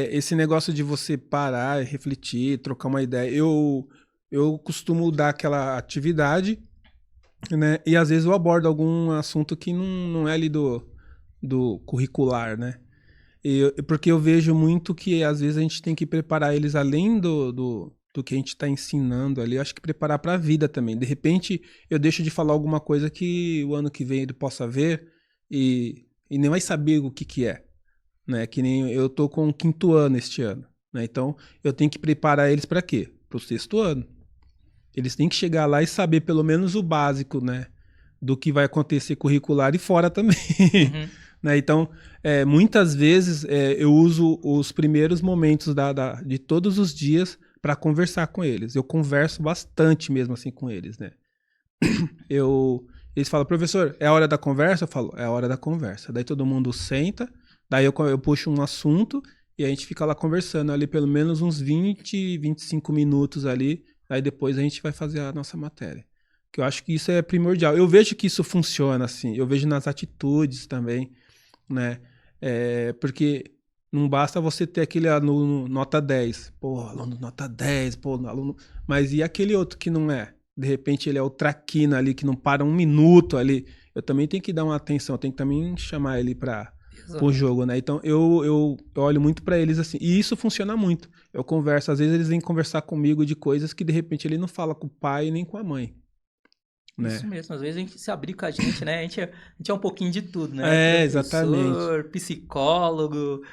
Esse negócio de você parar, refletir, trocar uma ideia. Eu costumo dar aquela atividade, né? E às vezes eu abordo algum assunto que não é ali do curricular, né? Porque eu vejo muito que às vezes a gente tem que preparar eles além do que a gente está ensinando ali. Eu acho que preparar para a vida também. De repente eu deixo de falar alguma coisa que o ano que vem ele possa ver e nem vai saber o que é, né? Que nem eu tô com o 5º ano este ano, né? Então eu tenho que preparar eles para quê? Para o 6º ano. Eles têm que chegar lá e saber pelo menos o básico, né? Do que vai acontecer curricular e fora também. Uhum. Né? Então, muitas vezes eu uso os primeiros momentos de todos os dias para conversar com eles. Eu converso bastante mesmo assim com eles, né? Eles falam, professor, é a hora da conversa? Eu falo, é a hora da conversa. Daí todo mundo senta, daí eu puxo um assunto e a gente fica lá conversando ali pelo menos uns 20, 25 minutos ali, aí depois a gente vai fazer a nossa matéria. Que eu acho que isso é primordial. Eu vejo que isso funciona assim, eu vejo nas atitudes também, né? Porque não basta você ter aquele aluno nota 10. Pô, aluno nota 10, pô, aluno... Mas e aquele outro que não é? De repente ele é o traquina ali, que não para um minuto ali. Eu também tenho que dar uma atenção, eu tenho que também chamar ele para o jogo, né? Então eu olho muito para eles assim. E isso funciona muito. Eu converso, às vezes eles vêm conversar comigo de coisas que de repente ele não fala com o pai nem com a mãe. Né? Isso mesmo, às vezes a gente se abrir com a gente, né? A gente é um pouquinho de tudo, né? Professor, exatamente. Psicólogo,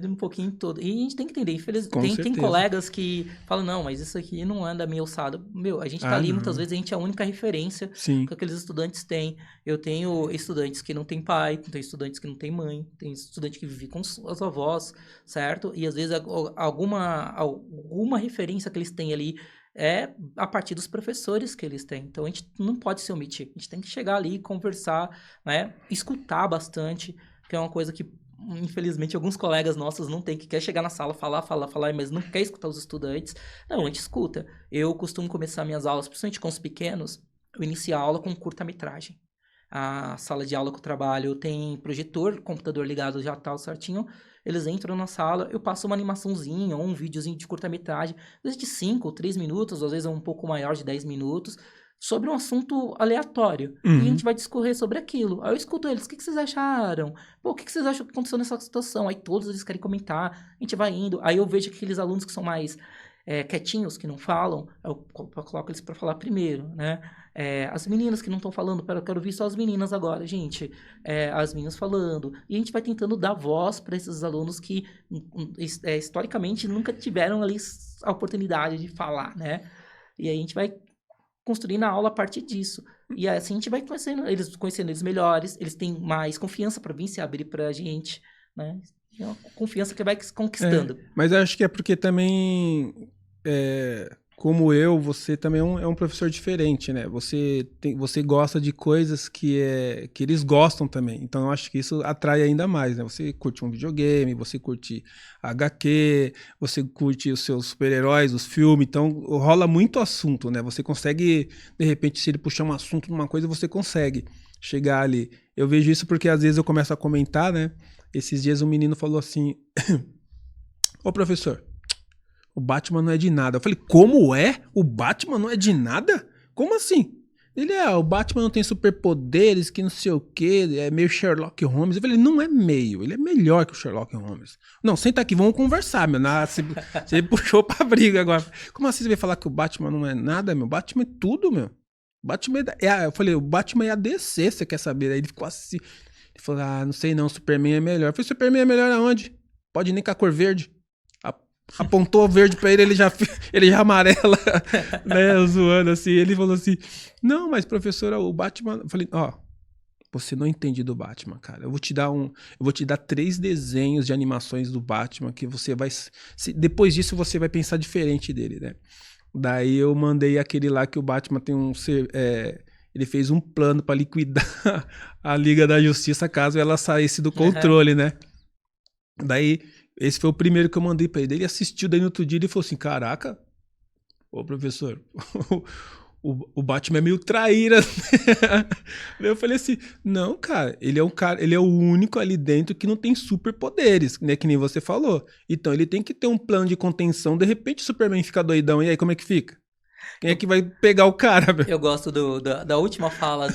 um pouquinho de tudo. E a gente tem que entender, infelizmente, tem colegas que falam, não, mas isso aqui não é da minha alçada. Meu, a gente tá ali, muitas vezes a gente é a única referência que aqueles estudantes têm. Eu tenho estudantes que não têm pai, tem estudantes que não têm mãe, tem estudante que vive com as avós, certo? E às vezes alguma referência que eles têm ali é a partir dos professores que eles têm. Então, a gente não pode se omitir. A gente tem que chegar ali, conversar, né? Escutar bastante, que é uma coisa que, infelizmente, alguns colegas nossos não têm, que quer chegar na sala, falar, mas não quer escutar os estudantes. Não, a gente escuta. Eu costumo começar minhas aulas, principalmente com os pequenos, eu inicio a aula com curta-metragem. A sala de aula que eu trabalho tem projetor, computador ligado já tá certinho. Eles entram na sala, eu passo uma animaçãozinha ou um videozinho de curta-metragem, às vezes de 5 ou 3 minutos, às vezes um pouco maior de 10 minutos, sobre um assunto aleatório. Uhum. E a gente vai discorrer sobre aquilo. Aí eu escuto eles, o que vocês acharam? Pô, o que vocês acham que aconteceu nessa situação? Aí todos eles querem comentar, a gente vai indo. Aí eu vejo aqueles alunos que são mais quietinhos, que não falam, eu coloco eles para falar primeiro, né? As meninas que não estão falando, eu quero ouvir só as meninas agora, gente. As meninas falando. E a gente vai tentando dar voz para esses alunos que, historicamente, nunca tiveram ali a oportunidade de falar, né? E aí a gente vai construindo a aula a partir disso. E assim a gente vai conhecendo eles melhores, eles têm mais confiança para vir se abrir para a gente, né? É uma confiança que vai conquistando. Mas eu acho que é porque também, como você também é um professor diferente, né? Você gosta de coisas que eles gostam também. Então eu acho que isso atrai ainda mais, né? Você curte um videogame, você curte HQ, você curte os seus super-heróis, os filmes. Então rola muito assunto, né? Você consegue, de repente, se ele puxar um assunto numa coisa, você consegue chegar ali. Eu vejo isso porque às vezes eu começo a comentar, né? Esses dias um menino falou assim, ô professor, o Batman não é de nada. Eu falei, como é? O Batman não é de nada? Como assim? Ele o Batman não tem superpoderes, que não sei o quê, é meio Sherlock Holmes. Eu falei, não é meio, ele é melhor que o Sherlock Holmes. Não, senta aqui, vamos conversar, meu. Você puxou pra briga agora. Como assim você vai falar que o Batman não é nada, meu? O Batman é tudo, meu. Batman eu falei, o Batman é a DC, você quer saber? Aí ele ficou assim... Ele falou, não sei não, Superman é melhor. Eu falei, Superman é melhor aonde? Pode nem com a cor verde. Apontou verde pra ele, ele já amarela, né, zoando assim. Ele falou assim, não, mas professora, o Batman... Eu falei, você não entende do Batman, cara. Eu vou te dar 3 desenhos de animações do Batman que você vai... depois disso, você vai pensar diferente dele, né? Daí eu mandei aquele lá que o Batman tem ele fez um plano pra liquidar a Liga da Justiça caso ela saísse do controle, né? Daí, esse foi o primeiro que eu mandei pra ele. Ele assistiu, daí no outro dia ele falou assim, caraca, ô professor, o Batman é meio traíra. Daí eu falei assim, não, cara, ele é o único ali dentro que não tem superpoderes, né? Que nem você falou. Então ele tem que ter um plano de contenção. De repente o Superman fica doidão, e aí como é que fica? Quem é que vai pegar o cara, meu? Eu gosto da última fala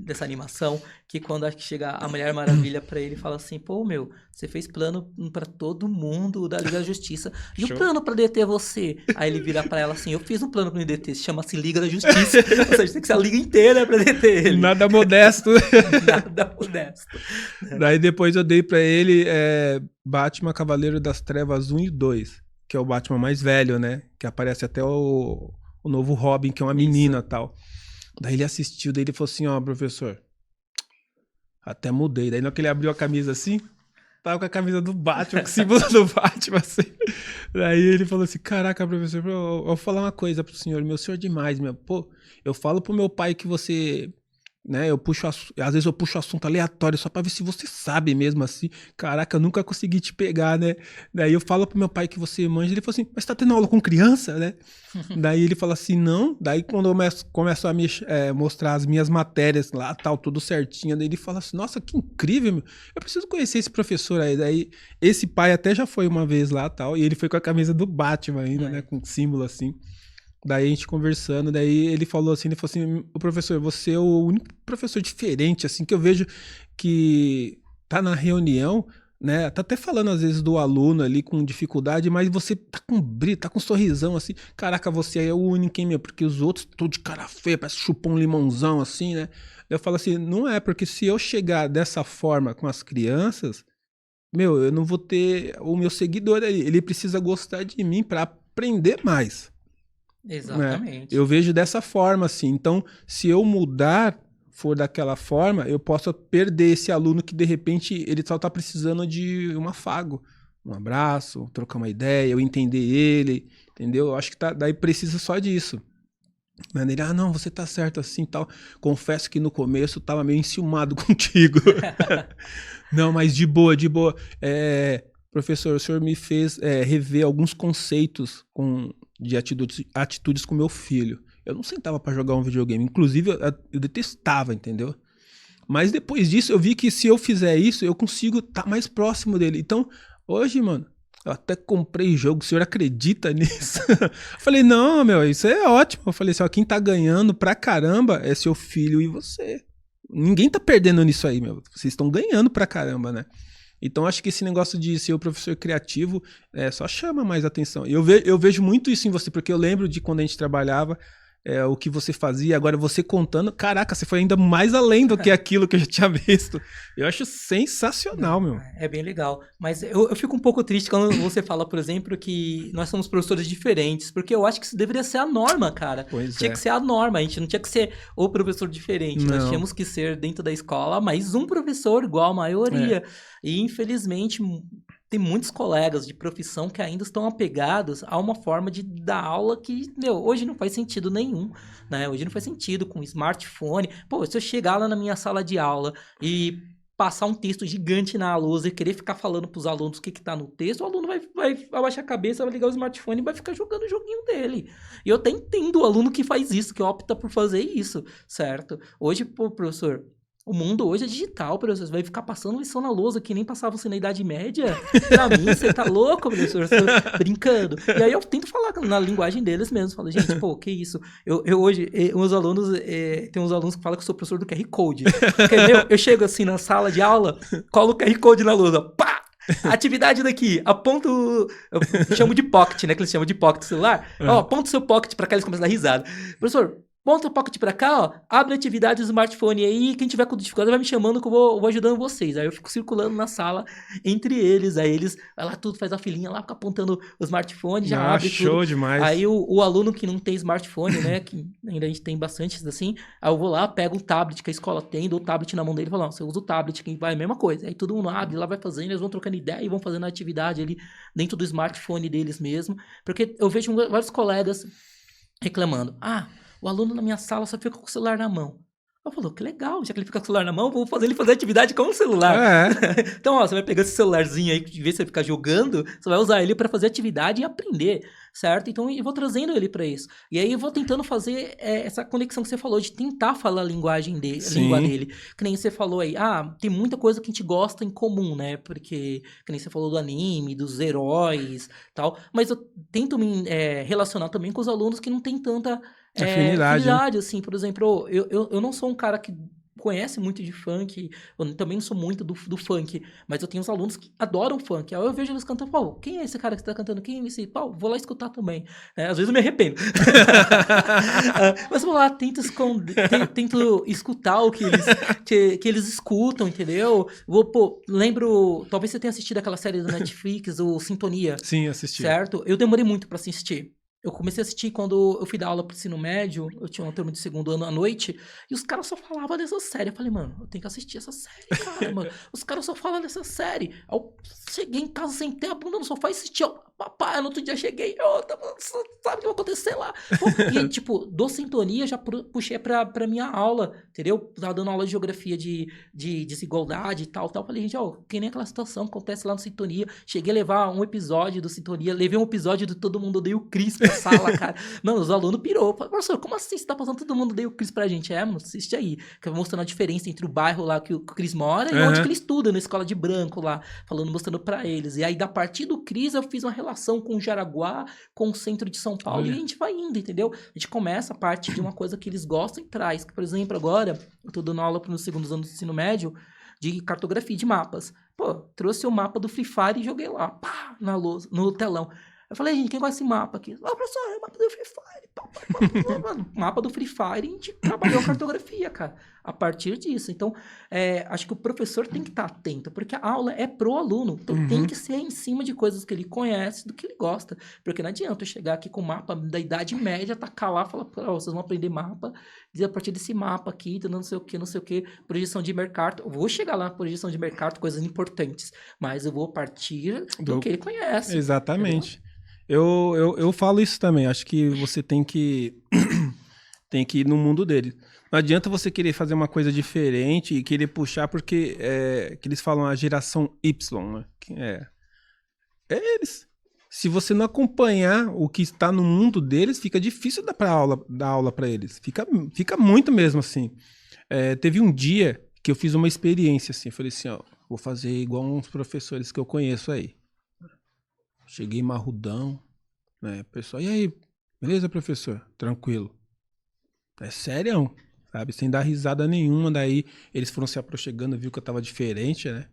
dessa animação, que quando acho que chega a Mulher Maravilha pra ele e fala assim, pô, meu, você fez plano pra todo mundo da Liga da Justiça. E Show. o plano pra deter você? Aí ele vira pra ela assim, eu fiz um plano pra me deter, chama-se Liga da Justiça. Ou seja, tem que ser a Liga inteira pra deter ele. Nada modesto. Nada modesto. Daí depois eu dei pra ele Batman Cavaleiro das Trevas 1 e 2, que é o Batman mais velho, né? Que aparece até o novo Robin, que é uma menina e tal. Daí ele assistiu, daí ele falou assim, ó, professor, até mudei. Daí na hora que ele abriu a camisa assim, tava com a camisa do Batman, com o símbolo do Batman, assim. Daí ele falou assim, caraca, professor, eu vou falar uma coisa pro senhor, meu senhor demais, meu. Pô, eu falo pro meu pai que você... né, às vezes eu puxo assunto aleatório só pra ver se você sabe mesmo assim. Caraca, eu nunca consegui te pegar, né? Daí eu falo pro meu pai que você manja, ele falou assim, mas tá tendo aula com criança, né? Daí ele fala assim, não. Daí quando eu começo a mostrar as minhas matérias lá, tal, tudo certinho, daí ele fala assim, nossa, que incrível, meu. Eu preciso conhecer esse professor aí. Daí esse pai até já foi uma vez lá, tal, e ele foi com a camisa do Batman ainda, né, com símbolo assim. Daí a gente conversando, daí ele falou assim, o professor, você é o único professor diferente, assim, que eu vejo que tá na reunião, né, tá até falando às vezes do aluno ali com dificuldade, mas você tá com brilho, tá com um sorrisão, assim, caraca, você é o único, hein, meu, porque os outros estão de cara feia, parece chupar um limãozão, assim, né. Eu falo assim, não é, porque se eu chegar dessa forma com as crianças, meu, eu não vou ter o meu seguidor ali, ele precisa gostar de mim pra aprender mais. Exatamente. Eu vejo dessa forma, assim. Então, se eu mudar, for daquela forma, eu posso perder esse aluno que, de repente, ele só tá precisando de um afago, um abraço, trocar uma ideia, eu entender ele, entendeu? Eu acho que daí precisa só disso. Mas ele, não, você tá certo assim, tal. Confesso que no começo eu tava meio enciumado contigo. Não, mas de boa, de boa. Professor, o senhor me fez rever alguns conceitos de atitudes com meu filho. Eu não sentava pra jogar um videogame. Inclusive, eu detestava, entendeu? Mas depois disso, eu vi que se eu fizer isso, eu consigo estar mais próximo dele. Então, hoje, mano, eu até comprei jogo. O senhor acredita nisso? Eu falei, não, meu, isso é ótimo. Eu falei assim, ó, quem tá ganhando pra caramba é seu filho e você. Ninguém tá perdendo nisso aí, meu. Vocês estão ganhando pra caramba, né? Então, acho que esse negócio de ser o professor criativo só chama mais atenção. E eu vejo muito isso em você, porque eu lembro de quando a gente trabalhava, o que você fazia, agora você contando, caraca, você foi ainda mais além do que aquilo que eu já tinha visto. Eu acho sensacional, meu. É bem legal. Mas eu fico um pouco triste quando você fala, por exemplo, que nós somos professores diferentes, porque eu acho que isso deveria ser a norma, cara. Tinha que ser a norma, a gente não tinha que ser o professor diferente. Nós tínhamos que ser, dentro da escola, mais um professor igual a maioria. E, infelizmente, tem muitos colegas de profissão que ainda estão apegados a uma forma de dar aula que, hoje não faz sentido nenhum, né? Hoje não faz sentido com smartphone. Pô, se eu chegar lá na minha sala de aula e passar um texto gigante na lousa e querer ficar falando pros alunos o que tá no texto, o aluno vai abaixar a cabeça, vai ligar o smartphone e vai ficar jogando o joguinho dele. E eu até entendo o aluno que faz isso, que opta por fazer isso, certo? Hoje, pô, professor... O mundo hoje é digital, professor. Você vai ficar passando lição na lousa que nem passava você na Idade Média? Pra mim, você tá louco, professor? Você tá brincando. E aí eu tento falar na linguagem deles mesmo. Falo, gente, pô, que isso? Eu hoje, meus alunos, tem uns alunos que falam que eu sou professor do QR Code. Porque, eu chego assim na sala de aula, colo o QR Code na lousa, pá! Atividade daqui, aponta eu chamo de pocket, né? Que eles chamam de pocket celular. Ó, aponta o seu pocket pra cá, eles começam a dar risada. Professor, monta o pocket pra cá, ó, abre a atividade do smartphone aí, quem tiver com dificuldade vai me chamando que eu vou ajudando vocês. Aí eu fico circulando na sala entre eles, aí eles, vai lá tudo, faz a filinha lá, fica apontando o smartphone, já Ah, abre show tudo. demais. Aí o aluno que não tem smartphone, né, que ainda a gente tem bastantes assim, aí eu vou lá, pego o tablet que a escola tem, dou o tablet na mão dele e falo, não, você usa o tablet, que vai a mesma coisa. Aí todo mundo abre, lá vai fazendo, eles vão trocando ideia e vão fazendo a atividade ali dentro do smartphone deles mesmo, porque eu vejo vários colegas reclamando, o aluno na minha sala só fica com o celular na mão. Eu falo, que legal, já que ele fica com o celular na mão, vou fazer ele fazer atividade com o celular. Então, ó, você vai pegar esse celularzinho aí, de vez você ficar jogando, você vai usar ele para fazer atividade e aprender, certo? Então, eu vou trazendo ele para isso. E aí, eu vou tentando fazer essa conexão que você falou, de tentar falar a linguagem dele, a língua dele. Que nem você falou aí, tem muita coisa que a gente gosta em comum, né? Porque, que nem você falou do anime, dos heróis, tal. Mas eu tento me relacionar também com os alunos que não tem tanta... afinidade, assim, por exemplo, eu não sou um cara que conhece muito de funk, eu também não sou muito do funk, mas eu tenho uns alunos que adoram funk, aí eu vejo eles cantando, pô, quem é esse cara que tá cantando, quem é esse, pô, vou lá escutar também, às vezes eu me arrependo, mas vou lá, tento escutar o que eles escutam, entendeu? Lembro, talvez você tenha assistido aquela série da Netflix, o Sintonia. Sim, assisti. Certo? Eu demorei muito pra assistir. Eu comecei a assistir quando eu fui dar aula pro ensino médio, eu tinha uma turma de segundo ano à noite, e os caras só falavam dessa série. Eu falei, mano, eu tenho que assistir essa série, cara, mano. Os caras só falam dessa série. Aí eu cheguei em casa, sentei a bunda no sofá e assisti, ó, papai, no outro dia cheguei, sabe o que vai acontecer lá? E, tipo, do Sintonia, já puxei pra minha aula, entendeu? Tava dando aula de geografia de desigualdade e tal. Falei, gente, ó, que nem aquela situação que acontece lá no Sintonia. Cheguei a levar um episódio do Sintonia, levei um episódio do Todo Mundo Odeia o Chris pra sala, cara. Mano, os alunos pirou. Falei, professor, como assim você tá passando Todo Mundo Odeia o Chris pra gente? Mano, assiste aí. Que eu vou mostrando a diferença entre o bairro lá que o Chris mora e onde que ele estuda, na escola de branco lá. Mostrando pra eles. E aí, da partir do Chris, eu fiz uma relação com o Jaraguá, com o centro de São Paulo, e a gente vai indo, entendeu? A gente começa a partir de uma coisa que eles gostam e traz. Por exemplo, agora, eu tô dando aula para os segundos anos do ensino médio de cartografia de mapas. Pô, trouxe o mapa do Free Fire e joguei lá, pá, no telão. Eu falei, gente, quem gosta desse mapa aqui? Professor, é o mapa do Free Fire. Mapa do Free Fire, a gente trabalhou cartografia, cara, a partir disso. Então, acho que o professor tem que estar atento, porque a aula é pro aluno. Então, tem que ser em cima de coisas que ele conhece, do que ele gosta. Porque não adianta eu chegar aqui com o mapa da Idade Média, tacar lá, falar, vocês vão aprender mapa, dizer a partir desse mapa aqui, não sei o que, projeção de mercado. Eu vou chegar lá na projeção de mercado, coisas importantes, mas eu vou partir do que ele conhece. Exatamente. Entendeu? Eu falo isso também. Acho que você tem que ir no mundo dele. Não adianta você querer fazer uma coisa diferente e querer puxar, porque que eles falam a geração Y, né? Eles. Se você não acompanhar o que está no mundo deles, fica difícil dar aula para eles. Fica muito mesmo assim. Teve um dia que eu fiz uma experiência assim. Eu falei assim, ó, vou fazer igual uns professores que eu conheço aí. Cheguei marrudão, né? Pessoal, e aí? Beleza, professor? Tranquilo. É sério, sabe? Sem dar risada nenhuma. Daí eles foram se aproximando, viu que eu tava diferente, né?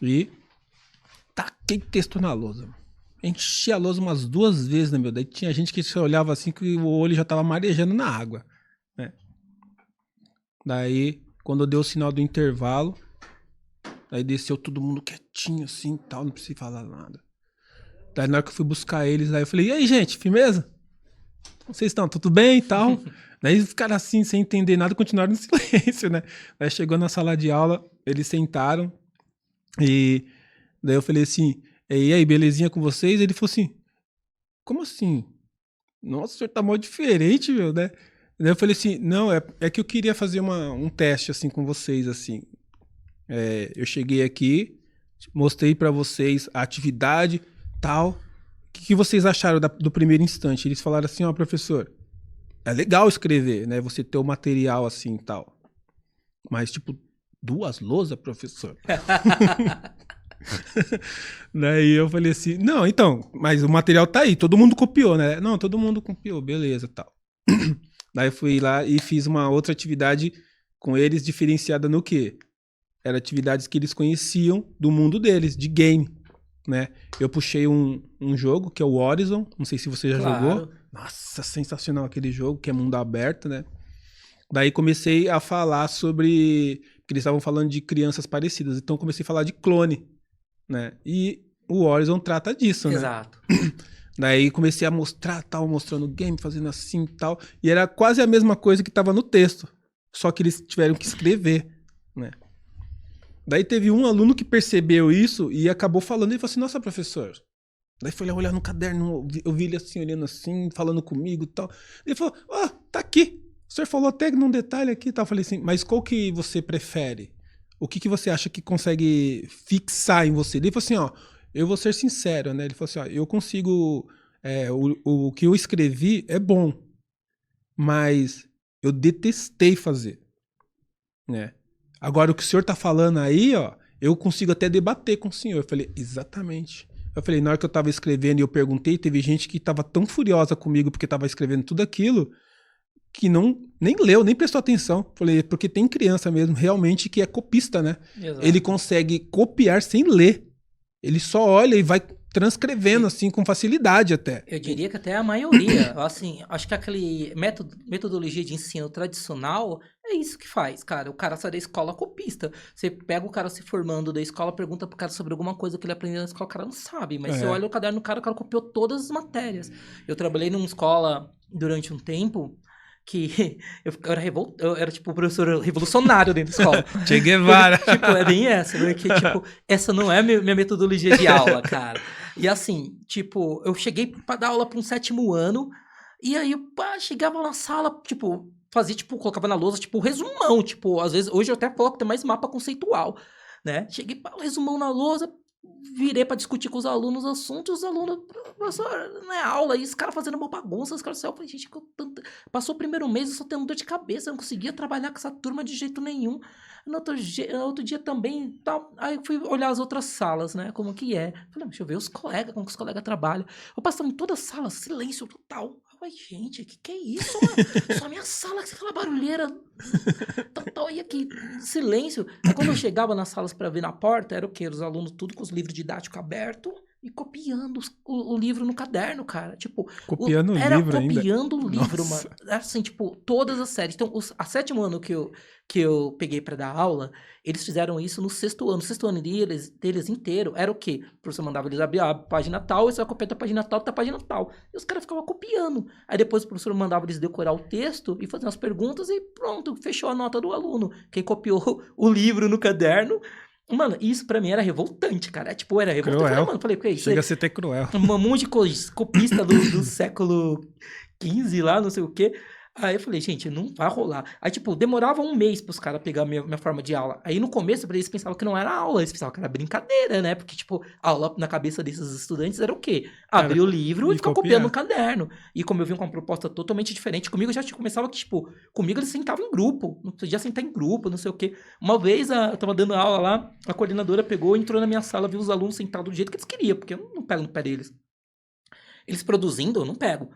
E taquei texto na lousa. Enchi a lousa umas 2 vezes, né, meu? Daí tinha gente que se olhava assim que o olho já tava marejando na água, né? Daí, quando eu dei o sinal do intervalo, daí desceu todo mundo quietinho assim e tal, não precisei falar nada. Daí na hora que eu fui buscar eles, aí eu falei, e aí, gente, firmeza? Vocês estão tudo bem e tal? Daí eles ficaram assim, sem entender nada, continuaram no silêncio, né? Daí chegou na sala de aula, eles sentaram, e daí eu falei assim, e aí, belezinha com vocês? Ele falou assim, como assim? Nossa, o senhor tá mó diferente, meu, né? Daí eu falei assim, não, é que eu queria fazer um teste, assim, com vocês, assim. Eu cheguei aqui, mostrei pra vocês a atividade, tal. O que vocês acharam do primeiro instante? Eles falaram assim, ó, professor, é legal escrever, né? Você ter o material assim e tal. Mas, tipo, 2 lousas, professor? Daí eu falei assim, não, então, mas o material tá aí, todo mundo copiou, né? Não, todo mundo copiou, beleza, tal. Daí eu fui lá e fiz uma outra atividade com eles, diferenciada no quê? Eram atividades que eles conheciam do mundo deles, de game, né? Eu puxei um jogo, que é o Horizon, não sei se você já jogou. Nossa, sensacional aquele jogo, que é mundo aberto, né? Daí comecei a falar sobre... Porque eles estavam falando de crianças parecidas. Então comecei a falar de clone, né? E o Horizon trata disso, né? Exato. Daí comecei a mostrar, tal, mostrando o game, fazendo assim e tal. E era quase a mesma coisa que tava no texto. Só que eles tiveram que escrever, né? Daí teve um aluno que percebeu isso e acabou falando. Ele falou assim, nossa, professor. Daí foi lá olhar no caderno, eu vi ele assim, olhando assim, falando comigo e tal. Ele falou, ó, tá aqui. O senhor falou até num detalhe aqui e tal. Eu falei assim, mas qual que você prefere? O que você acha que consegue fixar em você? Ele falou assim, ó, eu vou ser sincero, né? Ele falou assim, ó, eu consigo... o que eu escrevi é bom, mas eu detestei fazer, né? Agora, o que o senhor tá falando aí, ó, eu consigo até debater com o senhor. Eu falei, exatamente. Eu falei, na hora que eu tava escrevendo e eu perguntei, teve gente que tava tão furiosa comigo porque tava escrevendo tudo aquilo que nem leu, nem prestou atenção. Falei, porque tem criança mesmo, realmente, que é copista, né? Exato. Ele consegue copiar sem ler. Ele só olha e vai transcrevendo, assim, com facilidade até. Eu diria que até a maioria, assim, acho que aquele metodologia de ensino tradicional é isso que faz, cara. O cara sai da escola copista. Você pega o cara se formando da escola, pergunta pro cara sobre alguma coisa que ele aprendeu na escola, o cara não sabe. Mas você olha o caderno do cara, o cara copiou todas as matérias. Eu trabalhei numa escola durante um tempo que eu era tipo professor revolucionário dentro da escola. Che Guevara. Tipo, é bem essa, porque, tipo, essa não é minha metodologia de aula, cara. E assim, tipo, eu cheguei pra dar aula pra um 7º ano, e aí, pá, chegava na sala, tipo, fazia, tipo, colocava na lousa, tipo, resumão, tipo, às vezes, hoje eu até coloco até mais mapa conceitual, né? Cheguei, pá, resumão na lousa, virei pra discutir com os alunos o assunto, e os alunos, professor, não é aula, e os caras fazendo uma bagunça, os caras, eu falei, gente, passou o primeiro mês, eu só tenho dor de cabeça, eu não conseguia trabalhar com essa turma de jeito nenhum. No outro dia também, tal, aí eu fui olhar as outras salas, né, como que é. Falei, deixa eu ver os colegas, como que os colegas trabalham. Eu passava em toda a sala, silêncio total. Eu falei, gente, que é isso, mano? Só a minha sala, aquela barulheira, tal, e aqui, silêncio. Aí quando eu chegava nas salas pra ver na porta, era o quê? Os alunos tudo com os livros didáticos abertos e copiando o livro no caderno, cara. Tipo, Copiando o era livro ainda. copiando o livro, Nossa. mano. Era assim, tipo, todas as séries. Então, a 7º ano que eu peguei pra dar aula, eles fizeram isso no 6º ano. O 6º ano deles inteiro era o quê? O professor mandava eles abrir a página tal, e você vai copiar da página tal, da página tal. E os caras ficavam copiando. Aí depois o professor mandava eles decorar o texto e fazer umas perguntas e pronto, fechou a nota do aluno. Quem copiou o livro no caderno. Mano, isso pra mim era revoltante, cara. Tipo, era revoltante. Cruel. Eu falei, mano, falei, que isso? Chega a ser até cruel. Um monte de copista do século XV lá, não sei o quê. Aí eu falei, gente, não vai rolar. Aí, tipo, demorava um mês pros caras pegar minha forma de aula. Aí, no começo, eles pensavam que não era aula, eles pensavam que era brincadeira, né? Porque, tipo, a aula na cabeça desses estudantes era o quê? Abrir o livro e ficar copiando no caderno. E como eu vim com uma proposta totalmente diferente, comigo já começava que, tipo, comigo eles sentavam em grupo. Não podia sentar em grupo, não sei o quê. Uma vez, eu tava dando aula lá, a coordenadora pegou, entrou na minha sala, viu os alunos sentados do jeito que eles queriam, porque eu não pego no pé deles. Eles produzindo, eu não pego.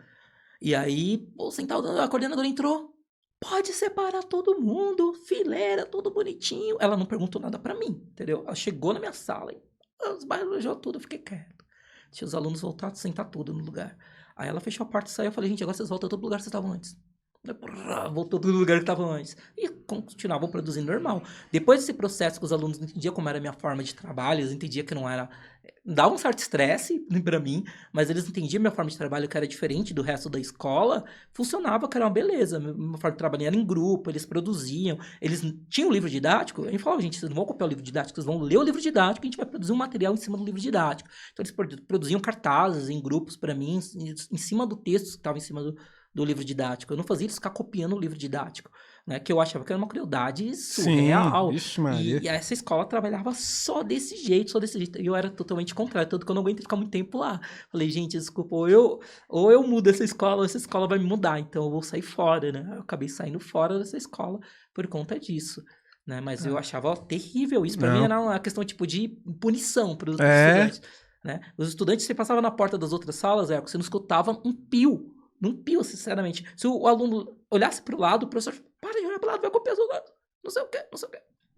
E aí, pô, sentado, a coordenadora entrou. Pode separar todo mundo, fileira, tudo bonitinho. Ela não perguntou nada pra mim, entendeu? Ela chegou na minha sala e esbarrejou tudo, eu fiquei quieto. Deixa os alunos voltar, sentar tudo no lugar. Aí ela fechou a porta e saiu. Eu falei, gente, agora vocês voltam a todo lugar que vocês estavam antes. Voltou todo lugar que estavam antes. E continuavam produzindo normal. Depois desse processo que os alunos entendiam como era a minha forma de trabalho, eles entendiam que não era... Dava um certo estresse pra mim, mas eles entendiam minha forma de trabalho que era diferente do resto da escola. Funcionava, que era uma beleza. Minha forma de trabalho era em grupo, eles produziam. Eles tinham o livro didático. A gente falava, gente, vocês não vão copiar o livro didático, vocês vão ler o livro didático e a gente vai produzir um material em cima do livro didático. Então eles produziam cartazes em grupos pra mim, em cima do texto que estava em cima do livro didático. Eu não fazia eles ficar copiando o livro didático, né? Que eu achava que era uma crueldade surreal. Ixi, Maria. E essa escola trabalhava só desse jeito, só desse jeito. E eu era totalmente contrário, tanto que eu não aguentei ficar muito tempo lá. Falei, gente, desculpa, ou eu mudo essa escola, ou essa escola vai me mudar, então eu vou sair fora, né? Eu acabei saindo fora dessa escola por conta disso. Né? Mas eu achava terrível isso. Pra mim era uma questão tipo de punição para os estudantes. Né? Os estudantes, você passava na porta das outras salas, você não escutava um pio. Não pio, sinceramente. Se o aluno olhasse pro lado, o professor, para de olhar pro lado, vai copiar o lado. Não sei o quê.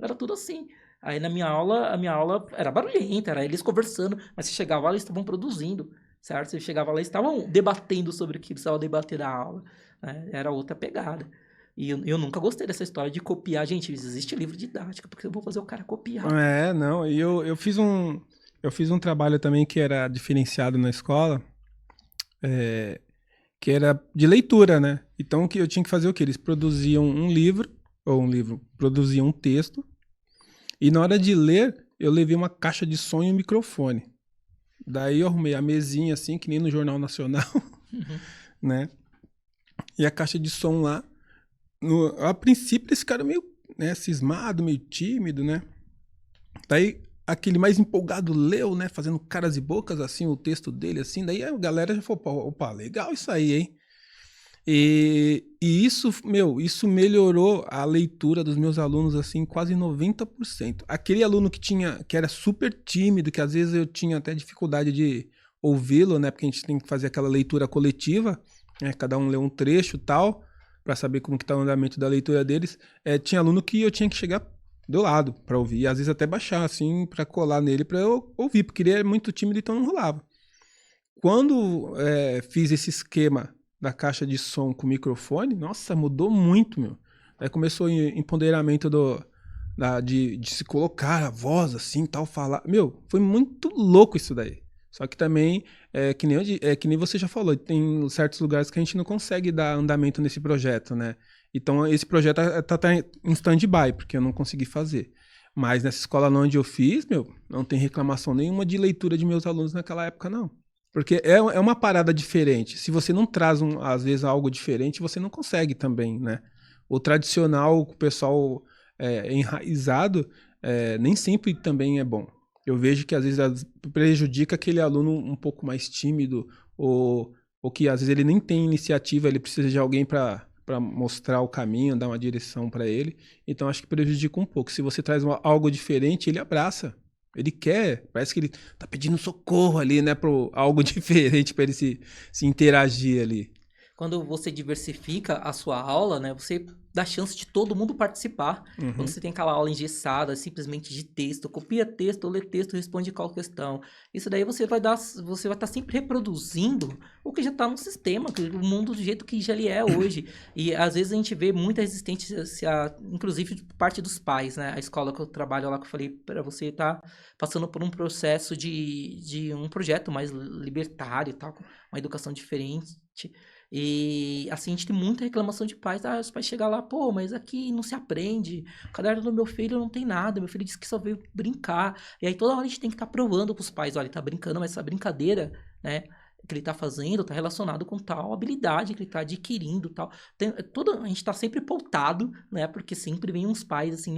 Era tudo assim. Aí na minha aula, a minha aula era barulhenta, era eles conversando, mas se chegava lá, eles estavam produzindo. certo? Você chegava lá e estavam debatendo sobre o que precisava debater da aula, né? Era outra pegada. E eu nunca gostei dessa história de copiar. Gente, existe livro didático, porque eu vou fazer o cara copiar. Não, e eu fiz um trabalho também que era diferenciado na escola, que era de leitura, né? Então que eu tinha que fazer o quê? Eles produziam produziam um texto, e na hora de ler, eu levei uma caixa de som e um microfone. Daí eu arrumei a mesinha assim, que nem no Jornal Nacional, né? E a caixa de som lá. A princípio, esse cara meio, né, cismado, meio tímido, né? Daí aquele mais empolgado leu, né? Fazendo caras e bocas, assim, o texto dele, assim. Daí a galera já falou, opa, legal isso aí, hein? E isso, isso melhorou a leitura dos meus alunos, assim, quase 90%. Aquele aluno que era super tímido, que às vezes eu tinha até dificuldade de ouvi-lo, né? Porque a gente tem que fazer aquela leitura coletiva, né? Cada um lê um trecho e tal, para saber como que tá o andamento da leitura deles. Tinha aluno que eu tinha que chegar do lado para ouvir, e às vezes até baixar, assim, para colar nele para eu ouvir, porque ele é muito tímido, então não rolava. Quando fiz esse esquema da caixa de som com microfone, nossa, mudou muito, meu. Aí começou o empoderamento de se colocar a voz, assim, tal, falar. Meu, foi muito louco isso daí. Só que também, que nem você já falou, tem certos lugares que a gente não consegue dar andamento nesse projeto, né? Então, esse projeto tá em stand-by, porque eu não consegui fazer. Mas nessa escola onde eu fiz, não tem reclamação nenhuma de leitura de meus alunos naquela época, não. Porque é uma parada diferente. Se você não traz, às vezes, algo diferente, você não consegue também, né? O tradicional, o pessoal enraizado, nem sempre também é bom. Eu vejo que, às vezes, prejudica aquele aluno um pouco mais tímido, ou que, às vezes, ele nem tem iniciativa, ele precisa de alguém para mostrar o caminho, dar uma direção para ele. Então, acho que prejudica um pouco. Se você traz algo diferente, ele abraça. Ele quer, parece que ele tá pedindo socorro ali, né, pro algo diferente para ele se interagir ali. Quando você diversifica a sua aula, né, você dá chance de todo mundo participar. Uhum. Quando você tem aquela aula engessada, simplesmente de texto, copia texto, lê texto, responde qual questão. Isso daí você vai estar sempre reproduzindo o que já está no sistema, o mundo do jeito que já ele é hoje. E às vezes a gente vê muita resistência, inclusive por parte dos pais, né? A escola que eu trabalho lá, que eu falei para você, tá passando por um processo de um projeto mais libertário e tal, com uma educação diferente. E assim, a gente tem muita reclamação de pais. Os pais chegam lá, pô, mas aqui não se aprende. O caderno do meu filho não tem nada. Meu filho disse que só veio brincar. E aí toda hora a gente tem que estar provando pros pais, olha, ele tá brincando, mas essa brincadeira, né, que ele tá fazendo tá relacionado com tal habilidade que ele tá adquirindo, tal. A gente tá sempre pautado, né, porque sempre vem uns pais assim,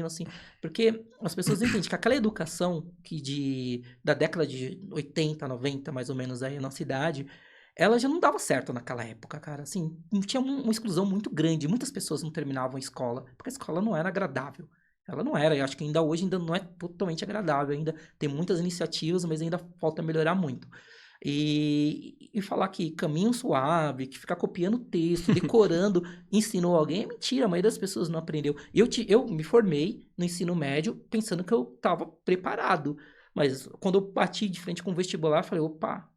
porque as pessoas entendem que aquela educação da década de 80, 90, mais ou menos aí na cidade, ela já não dava certo naquela época, cara. Assim, tinha uma exclusão muito grande. Muitas pessoas não terminavam a escola, porque a escola não era agradável. Ela não era, e acho que ainda hoje ainda não é totalmente agradável. Ainda tem muitas iniciativas, mas ainda falta melhorar muito. E falar que caminho suave, que ficar copiando texto, decorando, ensinou alguém, é mentira. A maioria das pessoas não aprendeu. Eu me formei no ensino médio pensando que eu estava preparado. Mas quando eu bati de frente com o vestibular, eu falei, opa,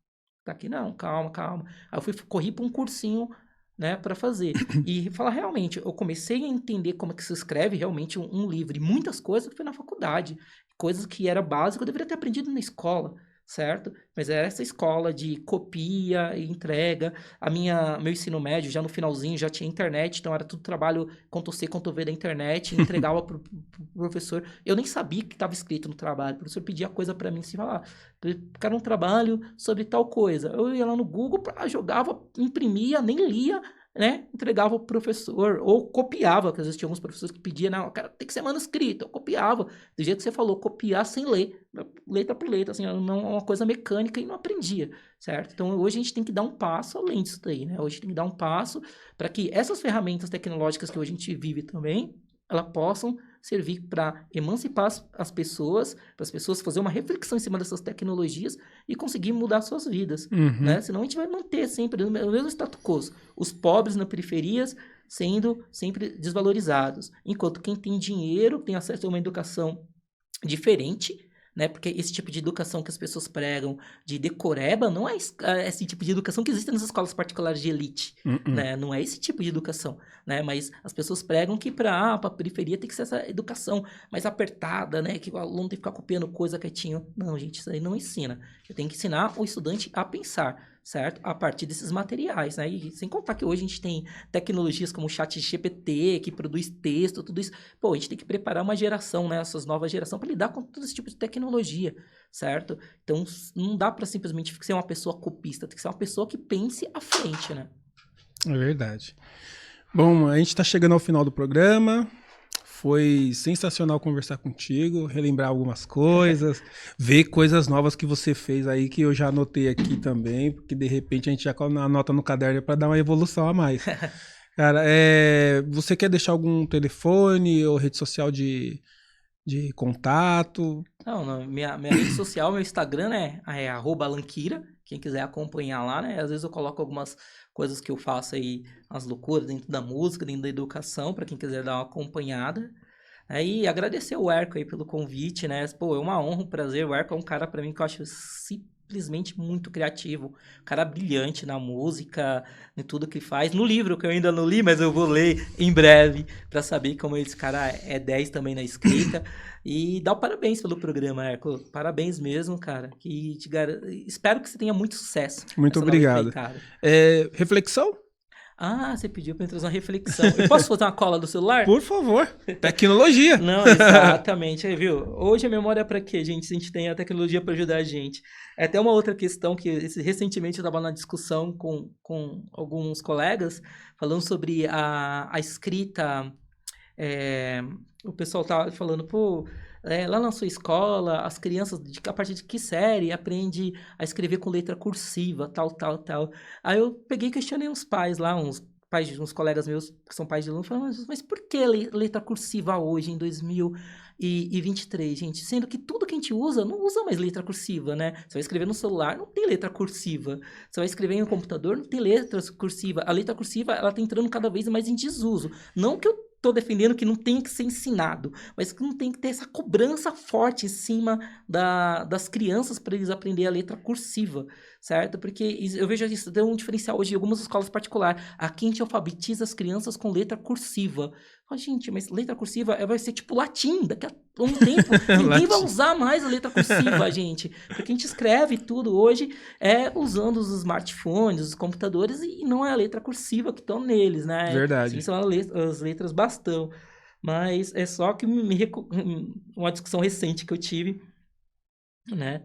tá aqui não, calma. Aí eu corri para um cursinho, né, para fazer. E falar, realmente, eu comecei a entender como é que se escreve realmente um livro. E muitas coisas foi na faculdade. Coisas que era básico, eu deveria ter aprendido na escola, certo? Mas era essa escola de copia e entrega. Meu ensino médio, já no finalzinho, já tinha internet, então era tudo trabalho Ctrl+C, Ctrl+V da internet, entregava pro professor. Eu nem sabia o que estava escrito no trabalho. O professor pedia coisa para mim, assim, quero um trabalho sobre tal coisa. Eu ia lá no Google, jogava, imprimia, nem lia, né? Entregava pro professor, ou copiava, porque às vezes tinha alguns professores que pediam, não, cara, tem que ser manuscrito. Eu copiava, do jeito que você falou, copiar sem ler, letra por letra, assim, não é uma coisa mecânica e não aprendia, certo? Então hoje a gente tem que dar um passo além disso daí, né? Hoje tem que dar um passo para que essas ferramentas tecnológicas que hoje a gente vive também, elas possam servir para emancipar as pessoas, para as pessoas fazer uma reflexão em cima dessas tecnologias e conseguir mudar suas vidas, né? Senão a gente vai manter sempre o mesmo status quo. Os pobres nas periferias sendo sempre desvalorizados, enquanto quem tem dinheiro, tem acesso a uma educação diferente, né? Porque esse tipo de educação que as pessoas pregam de decoreba não é esse tipo de educação que existe nas escolas particulares de elite, né? Não é esse tipo de educação, né? Mas as pessoas pregam que para a periferia tem que ser essa educação mais apertada, né? Que o aluno tem que ficar copiando coisa quietinho. Não, gente, isso aí não ensina. Eu tenho que ensinar o estudante a pensar, certo? A partir desses materiais, né? E sem contar que hoje a gente tem tecnologias como o ChatGPT, que produz texto, tudo isso. Pô, a gente tem que preparar uma geração, né? Essas novas gerações para lidar com todo esse tipo de tecnologia, certo? Então, não dá para simplesmente ser uma pessoa copista, tem que ser uma pessoa que pense à frente, né? É verdade. Bom, a gente está chegando ao final do programa. Foi sensacional conversar contigo, relembrar algumas coisas, ver coisas novas que você fez aí, que eu já anotei aqui também, porque de repente a gente já anota no caderno para dar uma evolução a mais. Cara, você quer deixar algum telefone ou rede social de contato? Não, minha rede social, meu Instagram, né, é @alanquira, quem quiser acompanhar lá, né, às vezes eu coloco algumas coisas que eu faço aí, as loucuras dentro da música, dentro da educação, para quem quiser dar uma acompanhada. Aí agradecer o Erco aí pelo convite, né, pô, é uma honra, um prazer, o Erco é um cara para mim que eu acho simplesmente muito criativo, um cara brilhante na música, em tudo que faz, no livro que eu ainda não li, mas eu vou ler em breve, para saber como esse cara é 10 também na escrita. E dá o parabéns pelo programa, Erco. Parabéns mesmo, cara. Espero que você tenha muito sucesso. Muito obrigado. Reflexão? Ah, você pediu para eu trazer uma reflexão. Eu posso fazer uma cola do celular? Por favor. Tecnologia. Não, exatamente. Aí, viu? Hoje a memória é para quê, gente? Se a gente tem a tecnologia para ajudar a gente. É até uma outra questão que recentemente eu estava na discussão com alguns colegas falando sobre a escrita. O pessoal tá falando, pô, lá na sua escola, as crianças, a partir de que série, aprende a escrever com letra cursiva, tal, tal, tal. Aí eu peguei e questionei uns pais lá, uns colegas meus que são pais de aluno, falando, mas por que letra cursiva hoje, em 2023, gente? Sendo que tudo que a gente usa, não usa mais letra cursiva, né? Você vai escrever no celular, não tem letra cursiva. Você vai escrever no computador, não tem letra cursiva. A letra cursiva, ela tá entrando cada vez mais em desuso. Não que eu tô defendendo que não tem que ser ensinado, mas que não tem que ter essa cobrança forte em cima das crianças para eles aprenderem a letra cursiva, certo? Porque eu vejo isso, tem um diferencial hoje em algumas escolas particulares. Aqui a gente alfabetiza as crianças com letra cursiva. Oh, gente, mas letra cursiva vai ser tipo latim, daqui a um tempo ninguém vai usar mais a letra cursiva, gente, porque a gente escreve tudo hoje usando os smartphones, os computadores, e não é a letra cursiva que estão neles, né? Verdade. Sim, são as letras bastão. Mas é só que uma discussão recente que eu tive, né?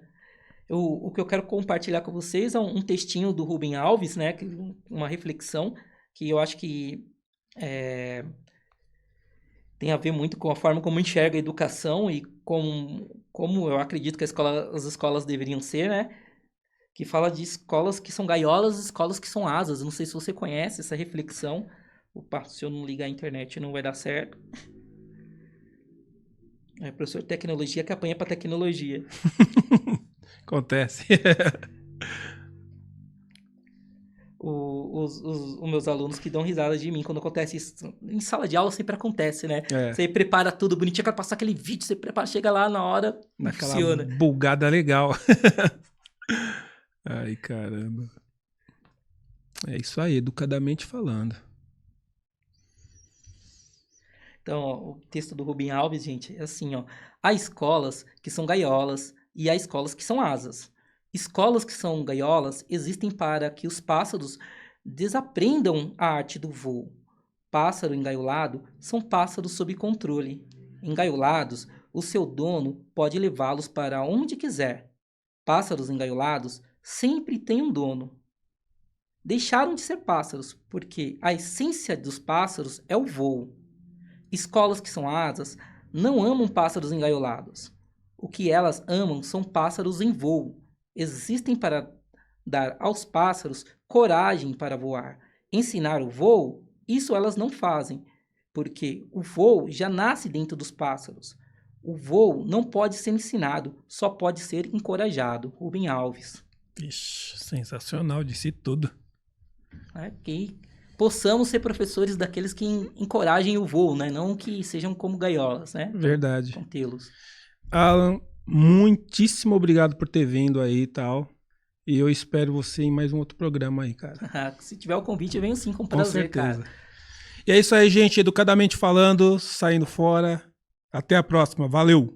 O que eu quero compartilhar com vocês é um textinho do Rubem Alves, né? Uma reflexão que eu acho que tem a ver muito com a forma como enxerga a educação e como eu acredito que as escolas deveriam ser, né? Que fala de escolas que são gaiolas e escolas que são asas. Não sei se você conhece essa reflexão. Opa, se eu não ligar a internet não vai dar certo. É professor de tecnologia que apanha pra tecnologia. Acontece. Os meus alunos que dão risada de mim quando acontece isso. Em sala de aula sempre acontece, né? Você prepara tudo bonitinho, quer passar aquele vídeo, você prepara, chega lá na hora, não funciona. Bugada legal. Ai, caramba. É isso aí, educadamente falando. Então, ó, o texto do Rubem Alves, gente, é assim, ó. Há escolas que são gaiolas e há escolas que são asas. Escolas que são gaiolas existem para que os pássaros desaprendam a arte do voo. Pássaro engaiolado são pássaros sob controle. Engaiolados, o seu dono pode levá-los para onde quiser. Pássaros engaiolados sempre têm um dono. Deixaram de ser pássaros, porque a essência dos pássaros é o voo. Escolas que são asas não amam pássaros engaiolados. O que elas amam são pássaros em voo. Existem para dar aos pássaros coragem para voar. Ensinar o voo, isso elas não fazem, porque o voo já nasce dentro dos pássaros. O voo não pode ser ensinado, só pode ser encorajado. Rubem Alves. Ixi, sensacional, disse tudo. Que possamos ser professores daqueles que encorajem o voo, né? Não que sejam como gaiolas, né? Verdade. Contê-los. Alan, muitíssimo obrigado por ter vindo aí e tal. E eu espero você em mais um outro programa aí, cara. Se tiver o convite, eu venho sim, com Com prazer, certeza. cara. E é isso aí, gente. Educadamente falando, saindo fora. Até a próxima. Valeu!